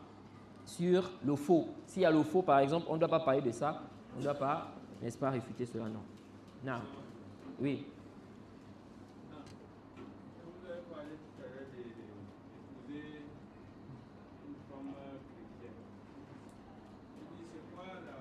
Sur le faux. S'il y a le faux, par exemple, on ne doit pas parler de ça. On ne doit pas, n'est-ce pas, réfuter cela, non. Non. Oui. Vous avez parlé tout à l'heure d'épouser une femme chrétienne. Je dis, c'est quoi la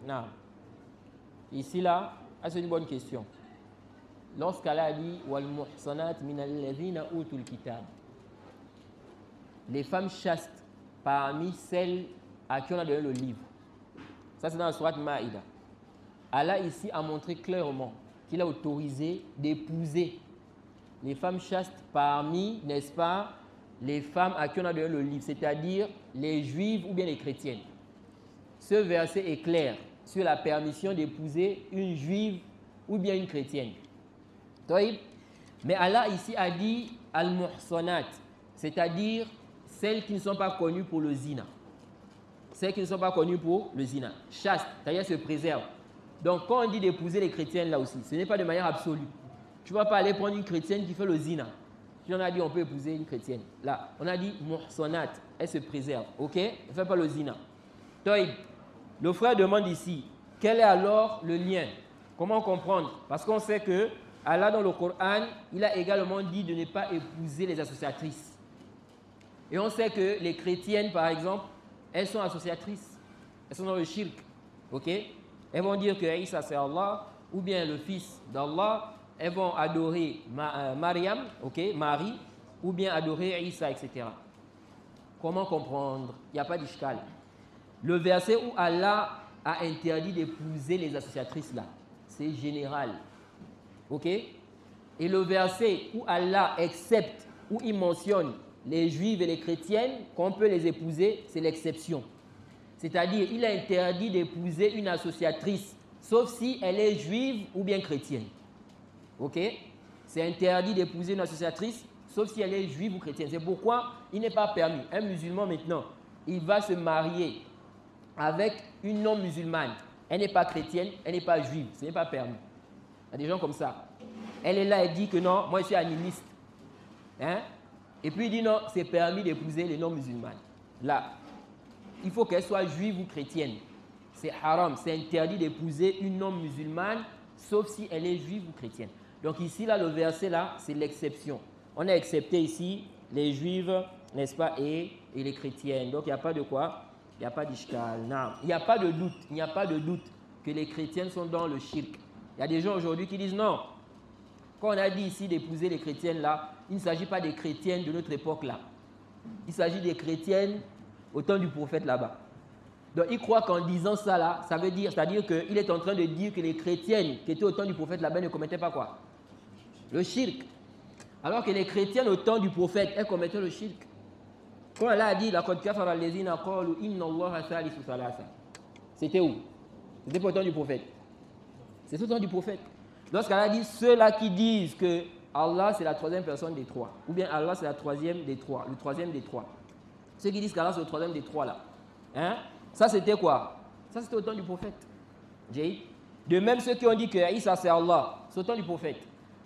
Non. Ici, là, c'est une bonne question. Lorsqu'Allah dit « Wal muhsanat min alladhina utul kitab » les femmes chastes parmi celles à qui on a donné le livre. Ça, c'est dans la sourate Maïda. Allah ici a montré clairement qu'il a autorisé d'épouser les femmes chastes parmi, n'est-ce pas, les femmes à qui on a donné le livre, c'est-à-dire les juives ou bien les chrétiennes. Ce verset est clair sur la permission d'épouser une juive ou bien une chrétienne. Mais Allah ici a dit al-muhsanat, c'est-à-dire celles qui ne sont pas connues pour le zina. Celles qui ne sont pas connues pour le zina. Chaste, c'est-à-dire se préserve. Donc quand on dit d'épouser les chrétiennes là aussi, ce n'est pas de manière absolue. Tu ne vas pas aller prendre une chrétienne qui fait le zina. Si on a dit on peut épouser une chrétienne. Là, on a dit muhsanat, elle se préserve. Ok? Elle ne fait pas le zina. Le frère demande ici, quel est alors le lien? Comment comprendre? Parce qu'on sait que Allah dans le Coran, il a également dit de ne pas épouser les associatrices. Et on sait que les chrétiennes, par exemple, elles sont associatrices. Elles sont dans le shirk. Ok? Elles vont dire que Isa c'est Allah, ou bien le fils d'Allah. Elles vont adorer Mariam, ok, Marie, ou bien adorer Isa, etc. Comment comprendre? Il n'y a pas d'ishkal. Le verset où Allah a interdit d'épouser les associatrices là, c'est général. Ok? Et le verset où Allah accepte, où il mentionne les juives et les chrétiennes, qu'on peut les épouser, c'est l'exception. C'est-à-dire, il a interdit d'épouser une associatrice, sauf si elle est juive ou bien chrétienne. Ok? C'est interdit d'épouser une associatrice, sauf si elle est juive ou chrétienne. C'est pourquoi il n'est pas permis. Un musulman maintenant, il va se marier avec une non-musulmane. Elle n'est pas chrétienne, elle n'est pas juive. Ce n'est pas permis. Il y a des gens comme ça. Elle est là, elle dit que non, moi je suis animiste. Hein? Et puis il dit non, c'est permis d'épouser les non-musulmanes. Là, il faut qu'elle soit juive ou chrétienne. C'est haram, c'est interdit d'épouser une non-musulmane, sauf si elle est juive ou chrétienne. Donc ici, là, le verset là, c'est l'exception. On a accepté ici les juives, n'est-ce pas, et les chrétiennes. Donc il n'y a pas de quoi? Il n'y a pas d'ishkal. Non. Il n'y a pas de doute. Il n'y a pas de doute que les chrétiennes sont dans le shirk. Il y a des gens aujourd'hui qui disent non. Quand on a dit ici d'épouser les chrétiennes là, il ne s'agit pas des chrétiennes de notre époque là. Il s'agit des chrétiennes au temps du prophète là-bas. Donc il croit qu'en disant ça là, ça veut dire, c'est-à-dire qu'il est en train de dire que les chrétiennes qui étaient au temps du prophète là-bas ne commettaient pas quoi? Le shirk. Alors que les chrétiennes au temps du prophète, elles commettaient le shirk. Quand Allah a dit laqad kafara allazina qalu inna Allaha thalithu thalatha. C'était où? C'était pas au temps du prophète. C'est au temps du prophète. Lorsqu'Allah a dit ceux-là qui disent que Allah c'est la troisième personne des trois, ou bien Allah c'est la troisième des trois, le troisième des trois. Ceux qui disent qu'Allah c'est le troisième des trois là. Hein? Ça c'était quoi? Ça c'était au temps du prophète. De même ceux qui ont dit que Isa c'est Allah, c'est au temps du prophète.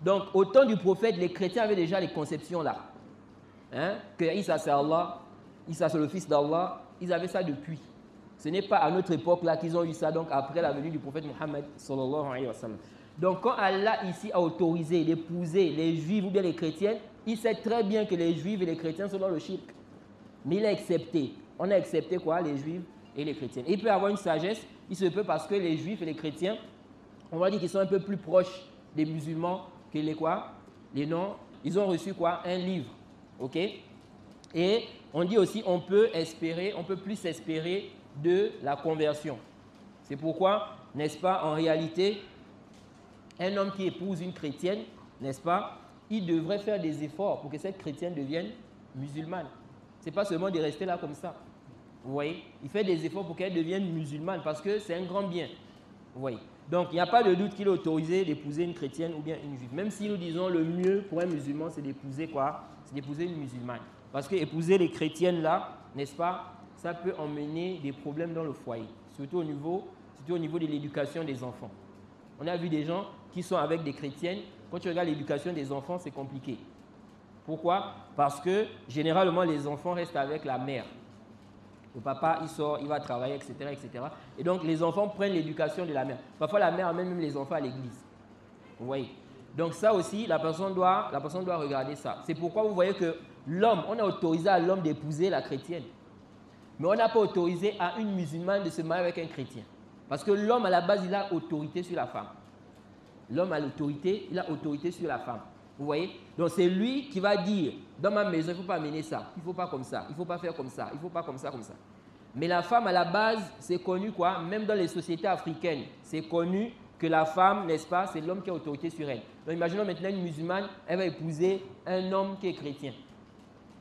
Donc au temps du prophète, les chrétiens avaient déjà les conceptions là. Hein? Que Isa c'est Allah, Isa c'est le fils d'Allah, ils avaient ça depuis. Ce n'est pas à notre époque là qu'ils ont eu ça, donc après la venue du prophète Mohammed sallallahu alayhi wa sallam. Donc quand Allah ici a autorisé d'épouser les juifs ou bien les chrétiens, il sait très bien que les juifs et les chrétiens sont dans le shirk. Mais il a accepté. On a accepté quoi? Les juifs et les chrétiens. Et il peut avoir une sagesse, il se peut parce que les juifs et les chrétiens, on va dire qu'ils sont un peu plus proches des musulmans que les quoi? Les non. Ils ont reçu quoi? Un livre. Ok? Et on dit aussi on peut espérer, on peut plus espérer de la conversion. C'est pourquoi, n'est-ce pas, en réalité, un homme qui épouse une chrétienne, n'est-ce pas, il devrait faire des efforts pour que cette chrétienne devienne musulmane. Ce n'est pas seulement de rester là comme ça. Vous voyez? Il fait des efforts pour qu'elle devienne musulmane parce que c'est un grand bien. Vous voyez? Donc, il n'y a pas de doute qu'il est autorisé d'épouser une chrétienne ou bien une juive. Même si nous disons le mieux pour un musulman, c'est d'épouser quoi? C'est d'épouser une musulmane. Parce que épouser les chrétiennes là, n'est-ce pas, ça peut emmener des problèmes dans le foyer. Surtout au niveau de l'éducation des enfants. On a vu des gens qui sont avec des chrétiennes. Quand tu regardes l'éducation des enfants, c'est compliqué. Pourquoi? Parce que généralement, les enfants restent avec la mère. Le papa, il sort, il va travailler, etc., etc. Et donc, les enfants prennent l'éducation de la mère. Parfois, la mère amène même les enfants à l'église. Vous voyez? Donc, ça aussi, la personne doit regarder ça. C'est pourquoi vous voyez que l'homme, on a autorisé à l'homme d'épouser la chrétienne. Mais on n'a pas autorisé à une musulmane de se marier avec un chrétien. Parce que l'homme, à la base, il a autorité sur la femme. L'homme a l'autorité, il a autorité sur la femme. Vous voyez? Donc, c'est lui qui va dire, dans ma maison, il ne faut pas amener ça, il ne faut pas comme ça, il ne faut pas faire comme ça, il ne faut pas comme ça, comme ça. Mais la femme, à la base, c'est connu quoi? Même dans les sociétés africaines, c'est connu que la femme, n'est-ce pas, c'est l'homme qui a autorité sur elle. Donc, imaginons maintenant une musulmane, elle va épouser un homme qui est chrétien.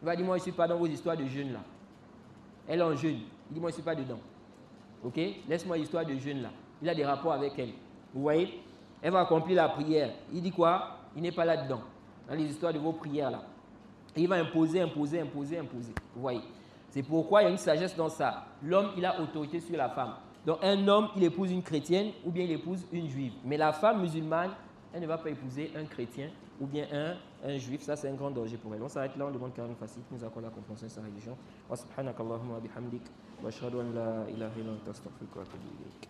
Il va dire, moi, je ne suis pas dans vos histoires de jeûne là. Elle est en jeûne. Il dit, moi, je ne suis pas dedans. Ok? Laisse-moi l'histoire de jeûne là. Il a des rapports avec elle. Vous voyez? Elle va accomplir la prière. Il dit quoi? Il n'est pas là-dedans. Dans les histoires de vos prières là. Et il va imposer. Vous voyez? C'est pourquoi il y a une sagesse dans ça. L'homme, il a autorité sur la femme. Donc, un homme, il épouse une chrétienne ou bien il épouse une juive. Mais la femme musulmane, elle ne va pas épouser un chrétien ou bien un juif. Ça, c'est un grand danger pour elle. On s'arrête là, on demande Karim Fassi qui nous accorde la compréhension de sa religion. Wa subhanakallahumma bihamdik wa ashhadu an la ilaha illa anta astaghfiruka wa atubu ilayk.